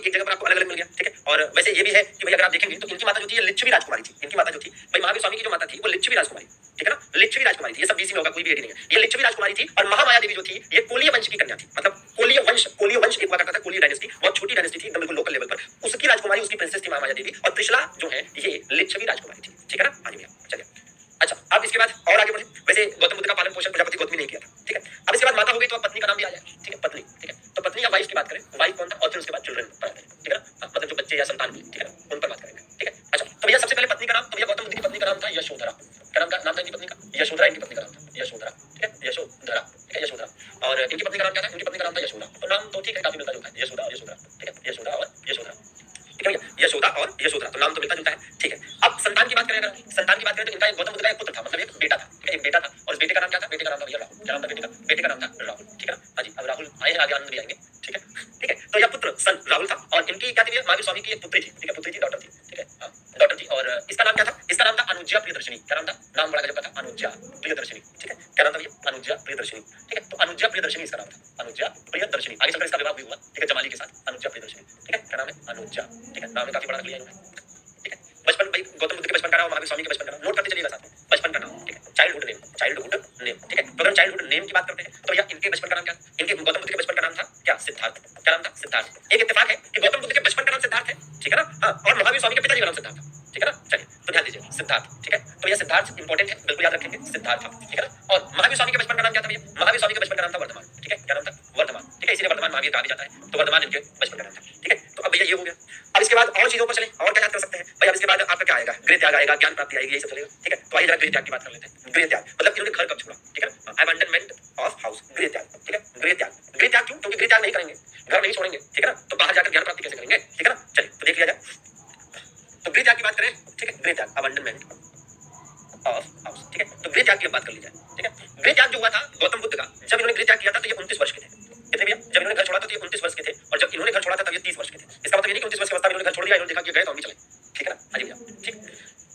एक जगह पर आपको अलग अलग मिल गया, ठीक है। और वैसे ये भी है कि भाई अगर आप देखेंगे तो इनकी माता जो थी ये लिच्छवी राजकुमारी थी। इनकी माता जो थी भाई महावीर स्वामी की जो माता थी वो लिच्छवी राजकुमारी, ठीक है ना, लिच्छवी राजकुमारी थी। ये सब बीसी में होगा, कोई भी एडी नहीं है। ये लिच्छवी राजकुमारी थी और महामाया देवी जो थी ये कोलीय वंश की कन्या थी। मतलब कोलीय वंश एक हुआ करता था, कोलीय डायनेस्टी, बहुत छोटी डायनेस्टी थी, एकदम बिल्कुल लोकल लेवल पर। उसकी राजकुमारी, उसकी प्रिंसेस थी महामाया देवी, और त्रिशला जो है ये लिच्छवी राजकुमारी थी, ठीक है ना। हाँ जी भैया, चलिए। अच्छा, अब इसके बाद और आगे बढ़े। वैसे गौतम बुद्ध का पालन पोषण प्रजापति गौतम ने किया था, ठीक है। अब इसके बाद माता हो गई तो अब पत्नी का नाम भी आ जाए, ठीक है, पत्नी, ठीक है। तो पत्नी या वाइफ की बात करें, वाइफ कौन था, और फिर उसके बाद चिल्ड्रन पर आते हैं, ठीक है ना, मतलब जो बच्चे या संतान भी, ठीक है ना, उन पर बात करेंगे, ठीक है। अच्छा, तो भैया सबसे पहले पत्नी का नाम, तो भैया गौतम बुद्ध की पत्नी का नाम था यशोधरा। क्या नाम था इनकी पत्नी का? यशोधरा इनकी पत्नी का नाम था, यशोधरा, ठीक है, यशोधरा, ठीक है, यशोधरा। और इनकी पत्नी का नाम क्या था? इनकी पत्नी का नाम था यशोदा। तो नाम तो ठीक है, काफी मिलता जुलता है, यशोदा और यशोधरा, ठीक है, यशोदा और यशोधरा, ठीक है भैया, यशोदा और यशोधरा, तो नाम तो मिलता जुलता है, ठीक है। अब संतान की बात करें, अगर संतान की बात करें तो इनका एक गौतम बुद्ध का एक पुत्र था, मतलब एक बेटा था, ठीक है, एक बेटा था। और उस बेटे का नाम क्या था? बेटे का नाम था भैया राहुल। क्या नाम था बेटे का? बेटे का नाम था राहुल, ठीक है। हाँ जी, अब राहुल आए हैं, आगे आनंद भी आएंगे, ठीक है, ठीक है। तो यह पुत्र सन राहुल था, और इनकी क्या थी? महावीर स्वामी की एक पुत्री थी, ठीक है, पुत्री थी, डॉटर थी, ठीक है, हाँ, डॉटर थी। और इसका नाम क्या था? इसका नाम था अनुज्या प्रियदर्शनी। क्या नाम था? नाम बड़ा गजब का था, अनुज्या प्रियदर्शनी, ठीक है। क्या नाम था भैया? अनुज्या प्रियदर्शनी, ठीक है। तो अनुज्या प्रियदर्शनी इसका नाम था, अनुज्या प्रियदर्शनी। आगे चलकर इसका विवाह भी हुआ, ठीक है, जमाली के साथ, अनुज्या प्रियदर्शनी, ठीक है। क्या नाम है? अनुज्या, ठीक है, नाम काफी बड़ा रख लिया इन्होंने, ठीक है। बचपन भाई गौतम बुद्ध के बचपन का नाम, महावीर स्वामी के बचपन का नाम नोट करते चलिएगा साथ में, बचपन का नाम, ठीक है, चाइल्डहुड नेम, चाइल्डहुड नेम, ठीक है। तो अगर चाइल्डहुड नेम की बात करते हैं तो भैया इनके बचपन का नाम क्या? इनके गौतम बुद्ध के बचपन का नाम था क्या? सिद्धार्थ। क्या नाम था? सिद्धार्थ। एक इत्तेफाक है कि गौतम बुद्ध के बचपन का नाम सिद्धार्थ है, ठीक है ना, हाँ, और महावीर स्वामी के पिताजी का नाम सिद्धार्थ था, ठीक है ना। चलिए, तो ध्यान दीजिए, सिद्धार्थ, ठीक है। तो यह सिद्धार्थ इंपॉर्टेंट है, बिल्कुल याद रखेंगे, सिद्धार्थ था, ठीक है ना। और महावीर स्वामी के बचपन का नाम क्या था भैया? महावीर स्वामी के बचपन का नाम था वर्धमान, ठीक है। क्या नाम था? वर्धमान, ठीक है, इसीलिए वर्धमान महावीर कहा भी जाता है, तो वर्धमान इनके बचपन का नाम था, ठीक है। तो अब भैया ये हो गया। अब इसके बाद और चीजों पर चले, और क्या याद कर सकते हैं भाई? अब इसके बाद आपका क्या आएगा? गृह त्याग आएगा, ज्ञान प्राप्ति आएगी, यही सब चलेगा, ठीक है। तो आइए जरा गृह त्याग की बात कर लेते हैं। गृह त्याग मतलब इन्होंने घर कब छोड़ा, ठीक है ना, अबैंडनमेंट ऑफ हाउस, गृह त्याग, ठीक है। गृह त्याग, गृह त्याग क्यों? क्योंकि गृह त्याग नहीं करेंगे, घर नहीं छोड़ेंगे, ठीक है ना, तो बाहर जाकर ज्ञान प्राप्ति कैसे करेंगे, ठीक है ना। चलिए, तो देख लिया जाए। तो गृह त्याग की बात करें, ठीक है, गृह त्याग, अबैंडनमेंट ऑफ हाउस, ठीक है। तो गृह त्याग की बात कर ली जाए, ठीक है। गृह त्याग जो हुआ था गौतम बुद्ध का, जब इन्होंने गृह त्याग किया था तो ये 29 वर्ष के थे। कितने भैया? जब इन्होंने घर छोड़ा था तो ये 29 वर्ष के थे, और जब इन्होंने घर छोड़ा था तब ये 30 वर्ष के थे। इसका मतलब ये नहीं कि 29 वर्ष की अवस्था में इन्होंने घर छोड़ दिया, इन्होंने देखा कि गए तो हम भी चले, ठीक है ना। हाँ जी भैया, ठीक,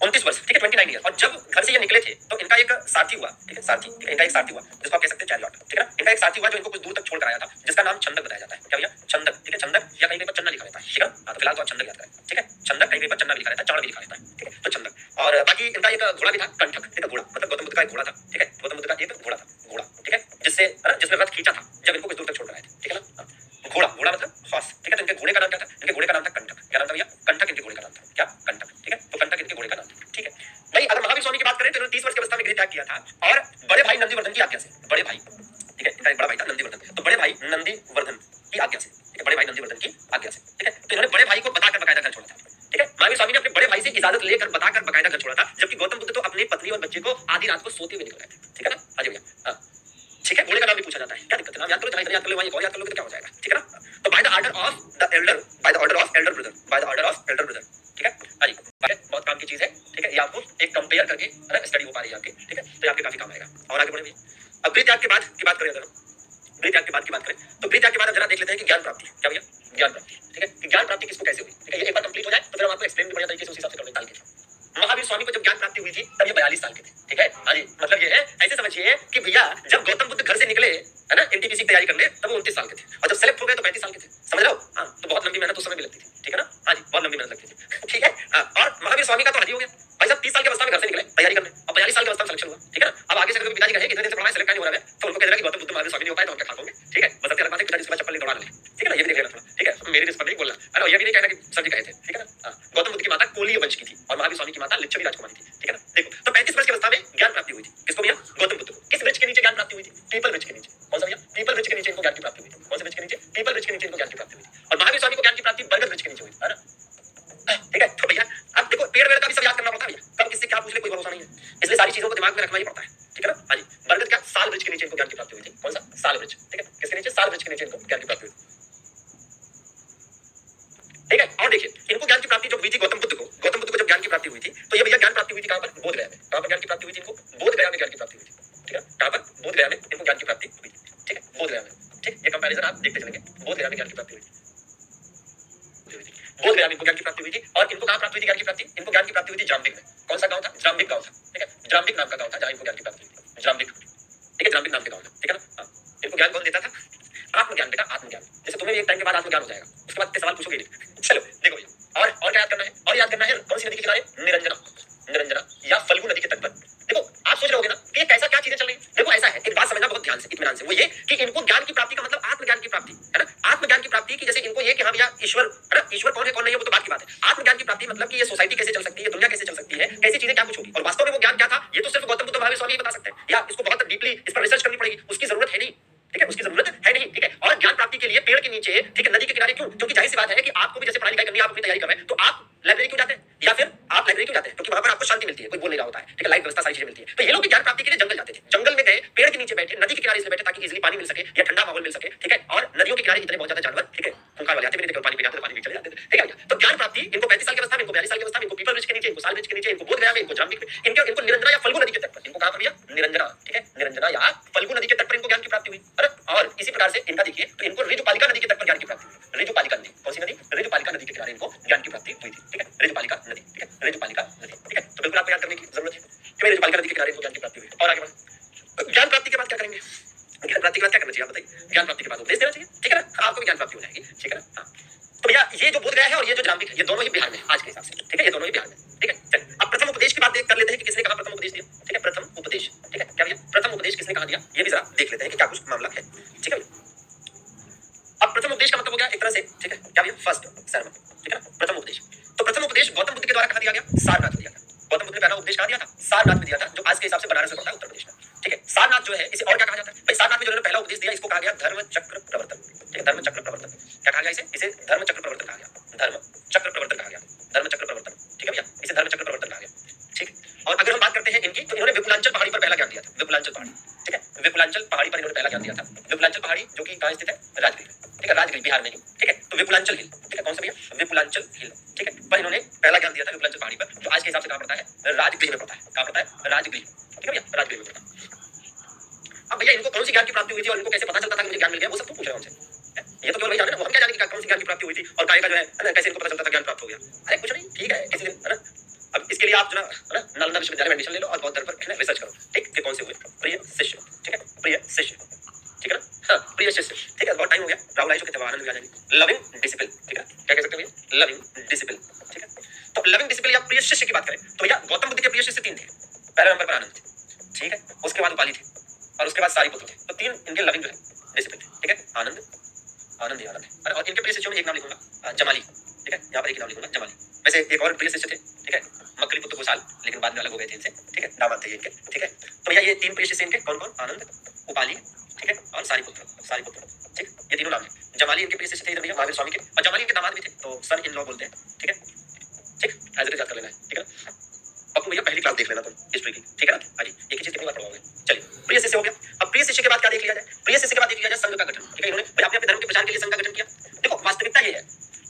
29 वर्ष, ठीक है, 29 ईयर। और जब घर से ये निकले थे तो इनका एक साथी हुआ, ठीक है, साथी, ठीक है, इनका एक साथी हुआ जिसको आप कह सकते हैं चैरियट, ठीक है ना। इनका एक साथी हुआ जो इनको कुछ दूर तक छोड़ कर आया था, जिसका नाम छंदक बताया जाता है। क्या भैया? छंदक, ठीक है, छंदक, या कहीं पर चन्ना लिखा रहता है, ठीक है। हाँ, तो फिलहाल तो आप छंदक याद करें, ठीक है, छंदक, कहीं पर चन्ना भी लिखा रहता है, चाण भी लिखा रहता है, ठीक है, तो छंदक। और बाकी इनका एक घोड़ा भी था, कंठक, ठीक है, घोड़ा, मतलब गौतम बुद्ध का एक घोड़ा था, ठीक है, गौतम बुद्ध का एक घोड़ा था, घोड़ा, ठीक है, जिसमें रथ खींचा था जब इनको कुछ दूर तक छोड़ कर आए थे, ठीक है ना। घोड़ा, घोड़ा मतलब हॉर्स, ठीक है। तो इनके घोड़े का नाम क्या था? इनके घोड़े का नाम था कंठक। क्या नाम था भैया? कंठक इनके घोड़े का नाम था, क्या? कंठक, ठीक है। तो कंठक इनके घोड़े का नाम था, ठीक है भाई। अगर महावीर स्वामी की बात करें तो इन्होंने 30 वर्ष की अवस्था में गृह त्याग किया था, और बड़े भाई नंदीवर्धन की आज्ञा से, बड़े भाई, ठीक है, इनका एक बड़ा भाई था नंदीवर्धन, तो बड़े भाई नंदीवर्धन की आज्ञा से, ठीक है, बड़े भाई नंदीवर्धन की आज्ञा से, ठीक है। तो इन्होंने बड़े भाई को बताकर बकायदा घर छोड़ा था, ठीक है। महावीर स्वामी ने अपने बड़े भाई से इजाजत लेकर बताकर बकायदा घर छोड़ा था, जबकि गौतम बुद्ध तो अपनी पत्नी और बच्चे को आधी रात को सोते हुए निकल गए थे, ठीक है ना। हाँ जी भैया, ठीक है, घोड़े का नाम भी पूछा जाता है, क्या दिक्कत है? नाम याद करो, जहाँ इधर याद कर लो वहाँ एक और याद कर लोगे तो क्या हो जाएगा, ठीक है ना। तो by the order of the Elder, by the order of Elder brother, by the order of Elder brother, ठीक है। हाँ जी, बहुत काम की चीज है, ठीक है, ये आपको एक कंपेयर करके है ना स्टडी हो पा रही है आपकी, ठीक है, तो आपके काफी काम आएगा। और आगे बढ़े भैया। अब गृह त्याग के बाद की बात करें, अगर गृह त्याग के बाद की बात करें तो गृह त्याग के बाद जरा देख लेते हैं कि ज्ञान प्राप्ति, क्या भैया? ज्ञान प्राप्ति, ठीक है, कि ज्ञान प्राप्ति किसको कैसे हुई, ठीक है। ये एक बार कंप्लीट हो जाए तो फिर हम आपको एक्सप्लेन भी बढ़िया तरीके से उस हिसाब से करने निकाल के। महावीर स्वामी को जब ज्ञान प्राप्ति हुई थी तब ये 42 साल के थे, ठीक है। हाँ जी, मतलब ये है, ऐसे समझिए कि भैया जब गौतम बुद्ध घर से निकले, है ना, एनटीपीसी की तैयारी करने, तब वो 29 साल के थे, और जब सेलेक्ट हो गए तो 35 साल के थे, समझ रहे हो। हाँ, तो बहुत लंबी मेहनत उस समय भी लगती थी, ठीक है ना। हाँ जी, बहुत लंबी मेहनत लगती थी, ठीक है। हाँ, और महावीर स्वामी का तो हाजी हो गया भाई साहब, 30 साल की अवस्था में घर से निकले तैयारी करने, और 42 साल की अवस्था में सिलेक्शन हुआ, ठीक है ना। अब आगे से अगर पिताजी कहे इतने दिन से पढ़ा सेलेक्ट नहीं हो रहा है, तो उनको कह देना कि गौतम बुद्ध महावीर स्वामी नहीं हो पाए तो हम क्या खा होंगे, ठीक है। बस अलग बात है पिताजी उसके बाद चप्पल नहीं दौड़ा ले, ठीक है ना, ये भी देख लेना थोड़ा, ठीक है। मेरी रिस्क नहीं बोलना, अरे ये भी नहीं कहना कि सर जी कहे थे, ठीक है ना। गौतम बुद्ध की माता कोलीय वंश की थी और महावीर स्वामी की माता लिच्छवी राजकुमारी थी, ठीक है ना। देखो, तो 35 वर्ष की अवस्था में ज्ञान प्राप्ति हुई थी, किसको भैया? गौतम बुद्ध को। किस वृक्ष के नीचे ज्ञान प्राप्ति हुई थी? पीपल वृक्ष के नीचे। कौन सा भैया? पीपल वृक्ष के नीचे इनको ज्ञान की प्राप्ति हुई थी। कौन से वृक्ष के नीचे? पीपल वृक्ष के नीचे इनको ज्ञान की प्राप्ति हुई थी। और महावीर स्वामी को ज्ञान की प्राप्ति बरगद वृक्ष के नीचे हुई, है ना, ठीक है। तो भैया अब देखो, पेड़ वेड़ का भी सब याद करना पड़ता है भैया, कब किससे क्या पूछ ले कोई भरोसा नहीं है, इसलिए सारी चीजों को दिमाग में रखना ही पड़ता है, ठीक है ना। हाँ जी, बरगद क्या? साल वृक्ष के नीचे इनको ज्ञान की प्राप्ति हुई थी। कौन सा? साल वृक्ष, ठीक है, किसके नीचे? साल वृक्ष के नीचे इनको ज्ञान की प्राप्ति हुई, ठीक है। और देखिए, इनको ज्ञान की प्राप्ति जब हुई थी गौतम बुद्ध को जब ज्ञान की प्राप्ति हुई थी तो ये भैया ज्ञान प्राप्ति हुई थी कहां पर? बोध गया में। कहां पर ज्ञान की प्राप्ति हुई थी इनको? बोध गया में ज्ञान की प्राप्ति हुई थी, ठीक है। कहां पर? बोध गया में इनको ज्ञान की प्राप्ति हुई थी, ठीक है, बोध गया में, ठीक। ये कंपैरिजन आप देखते चलेंगे, बोध गया में ज्ञान की प्राप्ति हुई थी, बोध गया में इनको ज्ञान की प्राप्ति हुई थी। और इनको कहां प्राप्त हुई थी ज्ञान की प्राप्ति? इनको ज्ञान की प्राप्ति हुई थी जाम्बिक में। कौन सा गांव था? जाम्बिक गांव था, ठीक है, जाम्बिक नाम का गांव था जहां इनको ज्ञान की प्राप्ति हुई थी, जाम्बिक, ठीक है, जाम्बिक नाम के गांव था, ठीक है ना। इनको ज्ञान कौन देता था? आत्मज्ञान, बेटा, आत्मज्ञान। जैसे तुम्हें भी एक टाइम के बाद आत्मज्ञान हो जाएगा, उसके उसके बाद सवाल पूछोगे नहीं। चलो देखो भैया, और क्या याद करना है, और याद करना है कौन सी नदी के किनारे, निरंजना, निरंजना या फल्गु नदी के तट पर। देखो आप सोच रहे होगे ना कि ये कैसा क्या चीजें चल रही है। देखो ऐसा है, एक बात समझना बहुत ध्यान से, इत्मीनान से, वो ये कि इनको ज्ञान की प्राप्ति का मतलब आत्मज्ञान की प्राप्ति है ना, आत्मज्ञान की प्राप्ति की, जैसे इनको ये कि हाँ भैया ईश्वर है ना, ईश्वर कौन है कौन नहीं है वो तो बात की बात है। आत्मज्ञान की प्राप्ति मतलब कि ये सोसाइटी कैसे चल सकती है, दुनिया कैसे चल सकती है, कैसी चीजें क्या कुछ होगी, और वास्तव में वो ज्ञान क्या था ये तो सिर्फ गौतम बुद्ध महावीर स्वामी ही बता सकते हैं, या इसको बहुत डीपली इस पर रिसर्च करनी पड़ेगी, उसकी जरूरत है नहीं, ठीक है, उसकी जरूरत है नहीं, ठीक है। और ज्ञान प्राप्ति के लिए पेड़ के नीचे, ठीक है, नदी के किनारे क्यों, क्योंकि जाहिर सी बात है कि आपको भी जैसे पढ़ाई लिखाई करनी है, आप अपनी तैयारी कर रहे हैं, तो आप लाइब्रेरी क्यों जाते हैं, या फिर आप लाइब्रेरी क्यों जाते हैं, क्योंकि वहां पर आपको शांति मिलती है, कोई बोल नहीं रहा होता है, ठीक है, लाइफ व्यवस्था सारी चीजें मिलती है। तो ये लोग भी ज्ञान प्राप्ति के लिए जंगल जाते थे, जंगल में गए, पेड़ के नीचे बैठे, नदी के किनारे इसलिए बैठे ताकि इजीली पानी मिल सके या ठंडा माहौल मिल सके, ठीक है। और नदियों के किनारे इतने बहुत ज्यादा जानवर, ठीक है, खूंखार वाले आते भी नहीं थे, पानी पी जाते थे, पानी भी चले जाते थे, ठीक है भैया। तो ज्ञान प्राप्ति इनको 35 साल की अवस्था में, इनको 42 साल की अवस्था में, इनको पीपल वृक्ष के नीचे, इनको साल वृक्ष के नीचे, इनको बोध गया में, इनको जाम्बिक में, इनको निरंजना या फल्गु नदी के तट पर, इनको कहां पर भैया, निरंजना, ठीक है, निरंजना या फल्गु नदी के तट पर इनको ज्ञान की प्राप्ति हुई। और इसी प्रकार से इनका देखिए तो इनको ऋजुपालिका नदी के तट पर ज्ञान की प्राप्ति हुई। ऋजुपालिका नदी, कौन सी नदी, ऋजुपालिका नदी के किनारे इनको ज्ञान की प्राप्ति हुई थी, ठीक है, ऋजुपालिका नदी, ठीक है, ऋजुपालिका नदी, ठीक है। तो बिल्कुल आपको याद करने की जरूरत है कि ऋजुपालिका नदी के किनारे इनको ज्ञान की प्राप्ति हुई। और आगे बढ़ो, ज्ञान प्राप्ति के बाद क्या करेंगे, ज्ञान प्राप्ति के बाद क्या करना चाहिए आप बताइए। ज्ञान प्राप्ति के बाद उपदेश देना चाहिए, ठीक है ना, आपको भी ज्ञान प्राप्ति हो जाएगी, ठीक है ना। तो भैया ये जो बोध गया है और ये जो जाम्बिक है, ये दोनों ही बिहार में आज के हिसाब से, ठीक है, ये दोनों ही बिहार में, ठीक है। चलिए अब प्रथम उपदेश की बात कर लेते हैं कि किसने कहा प्रथम उपदेश दिया, ठीक है, प्रथम उपदेश, ठीक है, क्या भैया प्रथम उपदेश किसने कहा दिया, ये भी जरा देख लेते हैं कि क्या कुछ मामला है, ठीक है। अब प्रथम उपदेश का मतलब हो गया एक तरह से, ठीक है, क्या भैया फर्स्ट सर्मन, ठीक है ना, प्रथम उपदेश। तो प्रथम उपदेश गौतम बुद्ध के द्वारा कहा दिया गया, सारनाथ में दिया गया। गौतम बुद्ध ने पहला उपदेश कहा दिया था, सारनाथ में दिया था, जो आज के हिसाब से बनारस में पड़ता है उत्तर प्रदेश में, ठीक है। सारनाथ जो है इसे और क्या कहा जाता है भाई, सारनाथ में जो पहला उपदेश दिया इसको कहा गया धर्म चक्र प्रवर्तन, ठीक है, धर्म चक्र प्रवर्तन, क्या कहा गया इसे धर्म चक्र प्रवर्तन कहा गया, धर्म चक्र प्रवर्तन कहा गया, धर्म चक्र प्रवर्तन, ठीक है भैया, इसे धर्म चक्र प्रवर्तन कहा गया, ठीक है। और अगर हम बात करते हैं इनकी, तो इन्होंने विपुलांचल पहाड़ी पर पहला ज्ञान दिया था, विपुलांचल पहाड़ी, ठीक है, विपुलांचल पहाड़ी पर इन्होंने पहला ज्ञान दिया था। विपुलांचल पहाड़ी जो कि कहाँ स्थित है, राजगीर, ठीक है, राजगीर बिहार में ही, ठीक है। तो विपुलांचल हिल, ठीक है, कौन सा भैया, विपुलांचल हिल, ठीक है, पर इन्होंने पहला ज्ञान दिया था विपुलांचल पहाड़ी पर, जो आज के हिसाब से कहाँ पड़ता है, राजगीर में पड़ता है, कहाँ पड़ता है, राजगीर, ठीक है भैया, राजगीर में पड़ता है। अब भैया इनको कौन सी ज्ञान की प्राप्ति हुई थी और इनको कैसे पता चलता था कि मुझे ज्ञान मिल गया, वो सब तो पूछ रहे हैं हमसे। ये तो केवल वही जाने ना, वो हम क्या जाने कि कौन सी ज्ञान की प्राप्ति हुई थी और काय का जो है ना, कैसे इनको पता चलता था ज्ञान प्राप्त हो गया। अरे कुछ नहीं, ठीक है, किसी दिन है ना। अब इसके लिए आप जो है ना नालंदा विश्वविद्यालय में एडमिशन ले लो और बहुत दर पर रिसर्च करो, ठीक है, कौन से हुए प्रिय शिष्य, ठीक है, प्रिय शिष्य, ठीक है ना, हाँ प्रिय शिष्य, ठीक है। बहुत टाइम हो गया, राहुल आई चुके थे, आनंद भी आ जाएंगे। लविंग डिसिप्लिन, ठीक है, क्या कह सकते हैं भैया, लविंग डिसिप्लिन, ठीक है। तो लविंग डिसिप्लिन या प्रिय शिष्य की बात करें तो भैया गौतम बुद्ध के प्रिय शिष्य 3 थे। पहले नंबर पर आनंद थे, ठीक है, उसके बाद उपाली थे और उसके बाद सारिपुत्र थे। तो 3 इनके लविंग जो है डिसिप्लिन थे, ठीक है, आनंद, आनंद ही आनंद है। और इनके प्रिय शिष्यों में एक नाम लिखूंगा जमाली, ठीक है, यहाँ पर एक नाम लिखूंगा जमाली। वैसे एक और प्रिय शिष्य थे, ठीक है, मकली पुत्र गोसाल, लेकिन बाद में अलग हो गए थे इनसे, ठीक है, दामाद थे इनके, ठीक है। तो भैया ये 3 प्रिय शिष्य इनके कौन कौन, आनंद, उपाली, ठीक है, और सारिपुत्र, सारिपुत्र, ठीक, ये तीनों नाम है। जमाली इनके प्रिय शिष्य थे इधर भैया महावीर स्वामी के, और जमाली इनके दामाद भी थे, तो सन इन लॉ बोलते हैं, ठीक है, ठीक, ऐसे याद कर लेना है, ठीक है। अब भैया पहली क्लास देख लेना तुम हिस्ट्री की, ठीक है ना, हाँ जी, एक ही चीज कितनी बार पढ़ोगे। चलिए प्रिय शिष्य हो गया। अब प्रिय शिष्य के बाद क्या देख लिया जाए, प्रिय शिष्य के बाद देख लिया जाए संघ का गठन, ठीक है। इन्होंने अपने धर्म के प्रचार के लिए संघ का गठन किया। देखो वास्तविकता ये है,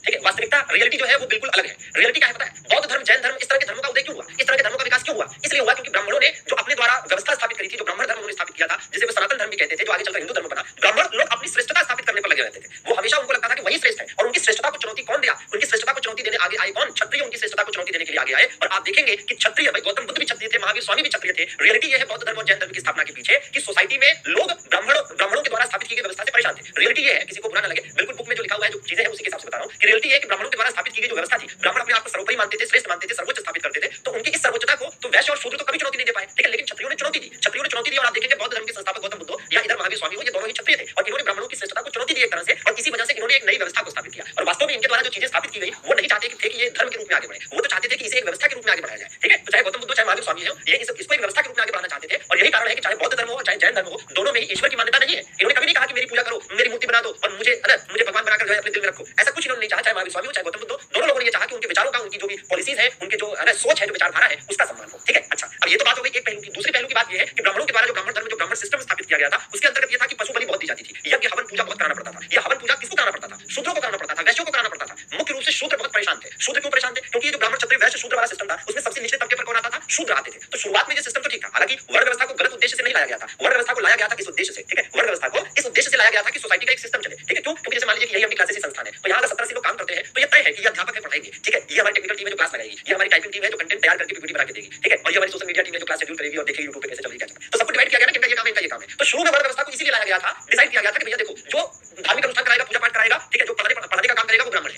ठीक है, वास्तविकता रियलिटी जो है वो बिल्कुल अलग है। रियलिटी क्या है पता है, बौद्ध धर्म, जैन धर्म, इस तरह के धर्मों का उदय क्यों हुआ, इस तरह के धर्मों का विकास क्यों हुआ, इसलिए हुआ क्योंकि ब्राह्मणों ने जो अपने द्वारा व्यवस्था स्थापित करी थी, जो ब्राह्मण धर्म उन्होंने स्थापित किया था, जिसे वो सनातन धर्म भी कहते थे, जो आगे चलकर हिंदू धर्म बना। ब्राह्मण लोग अपनी श्रेष्ठता स्थापित करने पर लगे रहते थे। वो हमेशा उनको लगता था कि वही श्रेष्ठ है, और उनकी श्रेष्ठता को चुनौती कौन दिया, उनकी श्रेष्ठता को चुनौती देने आगे आए कौन, क्षत्रिय उनकी श्रेष्ठता को चुनौती देने के लिए आगे आए। और आप देखेंगे कि क्षत्रिय, भाई गौतम बुद्ध भी क्षत्रिय थे, महावीर स्वामी भी क्षत्रिय थे। रियलिटी ये है बौद्ध धर्म और जैन धर्म की स्थापना के पीछे कि सोसाइटी में लोग ब्राह्मणों के द्वारा स्थापित की गई व्यवस्था से परेशान थे। रियलिटी ये है, किसी को बुरा न लगे, बिल्कुल बुक में जो लिखा हुआ है, जो चीजें हैं उसी के हिसाब से बता रहा हूं कि रियलिटी ये है कि ब्राह्मणों के द्वारा स्थापित की गई जो व्यवस्था थी, ब्राह्मण अपने आप को सर्वोपरि मानते थे, श्रेष्ठ मानते थे, सर्वोच्च स्थापित करते थे। तो उनकी इस सर्वोच्चता को तो वैश्य और शूद्र तो कभी चुनौती नहीं दे पाए, ठीक है, लेकिन क्षत्रियों ने चुनौती दी, क्षत्रियों ने चुनौती दी। और आप देखेंगे बौद्ध धर्म के संस्थापक गौतम बुद्ध या इधर महावीर स्वामी हो, ये दोनों ही क्षत्रिय थे और इन्होंने ब्राह्मणों की श्रेष्ठता को चुनौती दी एक तरह से, और इसी वजह से इन्होंने एक नई व्यवस्था को स्थापित किया। और वास्तव में इनके द्वारा जो चीजें स्थापित की गई, वो नहीं चाहते थे कि ये धर्म के रूप में आगे बढ़े, वो तो चाहते थे कि इसे एक व्यवस्था के रूप में आगे बढ़ाया जाए, ठीक है। तो चाहे गौतम बुद्ध चाहे महावीर स्वामी हो, ये इसको एक व्यवस्था के रूप में आगे बढ़ाना चाहते थे। और यही कारण है कि चाहे बौद्ध धर्म हो चाहे जैन धर्म हो, दोनों में ही ईश्वर की मान्यता नहीं है। इन्होंने कभी नहीं कहा कि मेरी पूजा करो, मेरी मूर्ति बना दो और मुझे भगवान बनाकर जो है अपने दिल में रखो, ऐसा कुछ इन्होंने नहीं चाहा। चाहे महावीर स्वामी हो चाहे गौतम बुद्ध, दोनों लोगों ने ये चाहा कि उनके विचारों का, उनकी जो भी पॉलिसीज है, उनके जो सोच है, जो विचारधारा है, उसका सम्मान हो, ठीक है। अच्छा, अब ये तो बात हो गई एक पहलू की। दूसरी पहलू की बात ये है कि ब्राह्मणों के द्वारा जो ब्राह्मण धर्म, जो ब्राह्मण सिस्टम स्थापित किया गया था, उसके अंतर्गत ये था कि पशु बलि बहुत दी जाती थी, यज्ञ हवन पूजा बहुत कराना पड़ता था। यह हवन पूजा किसको कराना पड़ता था, शूद्रों को कराना पड़ता था, वैश्यों को कराना पड़ता था। मुख्य रूप से शूद्र बहुत परेशान थे। शूद्र क्यों परेशान थे, क्योंकि ये जो ब्राह्मण क्षत्रिय वैश्य शूद्र वाला सिस्टम था, उसमें सबसे निचले तबके पर कौन आता था, शूद्र आते थे। तो शुरुआत में ये सिस्टम तो ठीक था, हालांकि वर्ण व्यवस्था को गलत उद्देश्य से नहीं लाया गया था। वर्ण व्यवस्था को लाया गया था किस उद्देश्य से, ठीक है, वर्ण व्यवस्था को इस उद्देश्य से लाया गया था कि सोसाइटी का एक सिस्टम चले, ठीक है। क्यों, क्योंकि जैसे मान लीजिए कि यही हमारी क्लासेस संस्थान है, तो यहाँ अगर 17 लोग काम करते हैं, तो ये तय है कि ये अध्यापक है पढ़ाएंगे, ठीक है, ये हमारी टेक्निकल टीम है जो क्लास लगाएगी, ये हमारी टाइपिंग टीम है जो कंटेंट तैयार करके पीपीटी बना के देगी, ठीक है, और ये हमारी सोशल मीडिया टीम है जो क्लास शेड्यूल करेगी और देखेगी यूट्यूब पे कैसे चल रही है, तो सबको डिवाइड किया गया ना कि इनका ये काम है, इनका ये काम है। तो शुरू में वर्ण व्यवस्था को इसीलिए लाया गया था, डिसाइड किया गया था कि भैया देखो, जो धार्मिक अनुष्ठान कराएगा, पूजा पाठ कराएगा, ठीक है, जो पढ़ाने का काम करेगा वो ब्राह्मण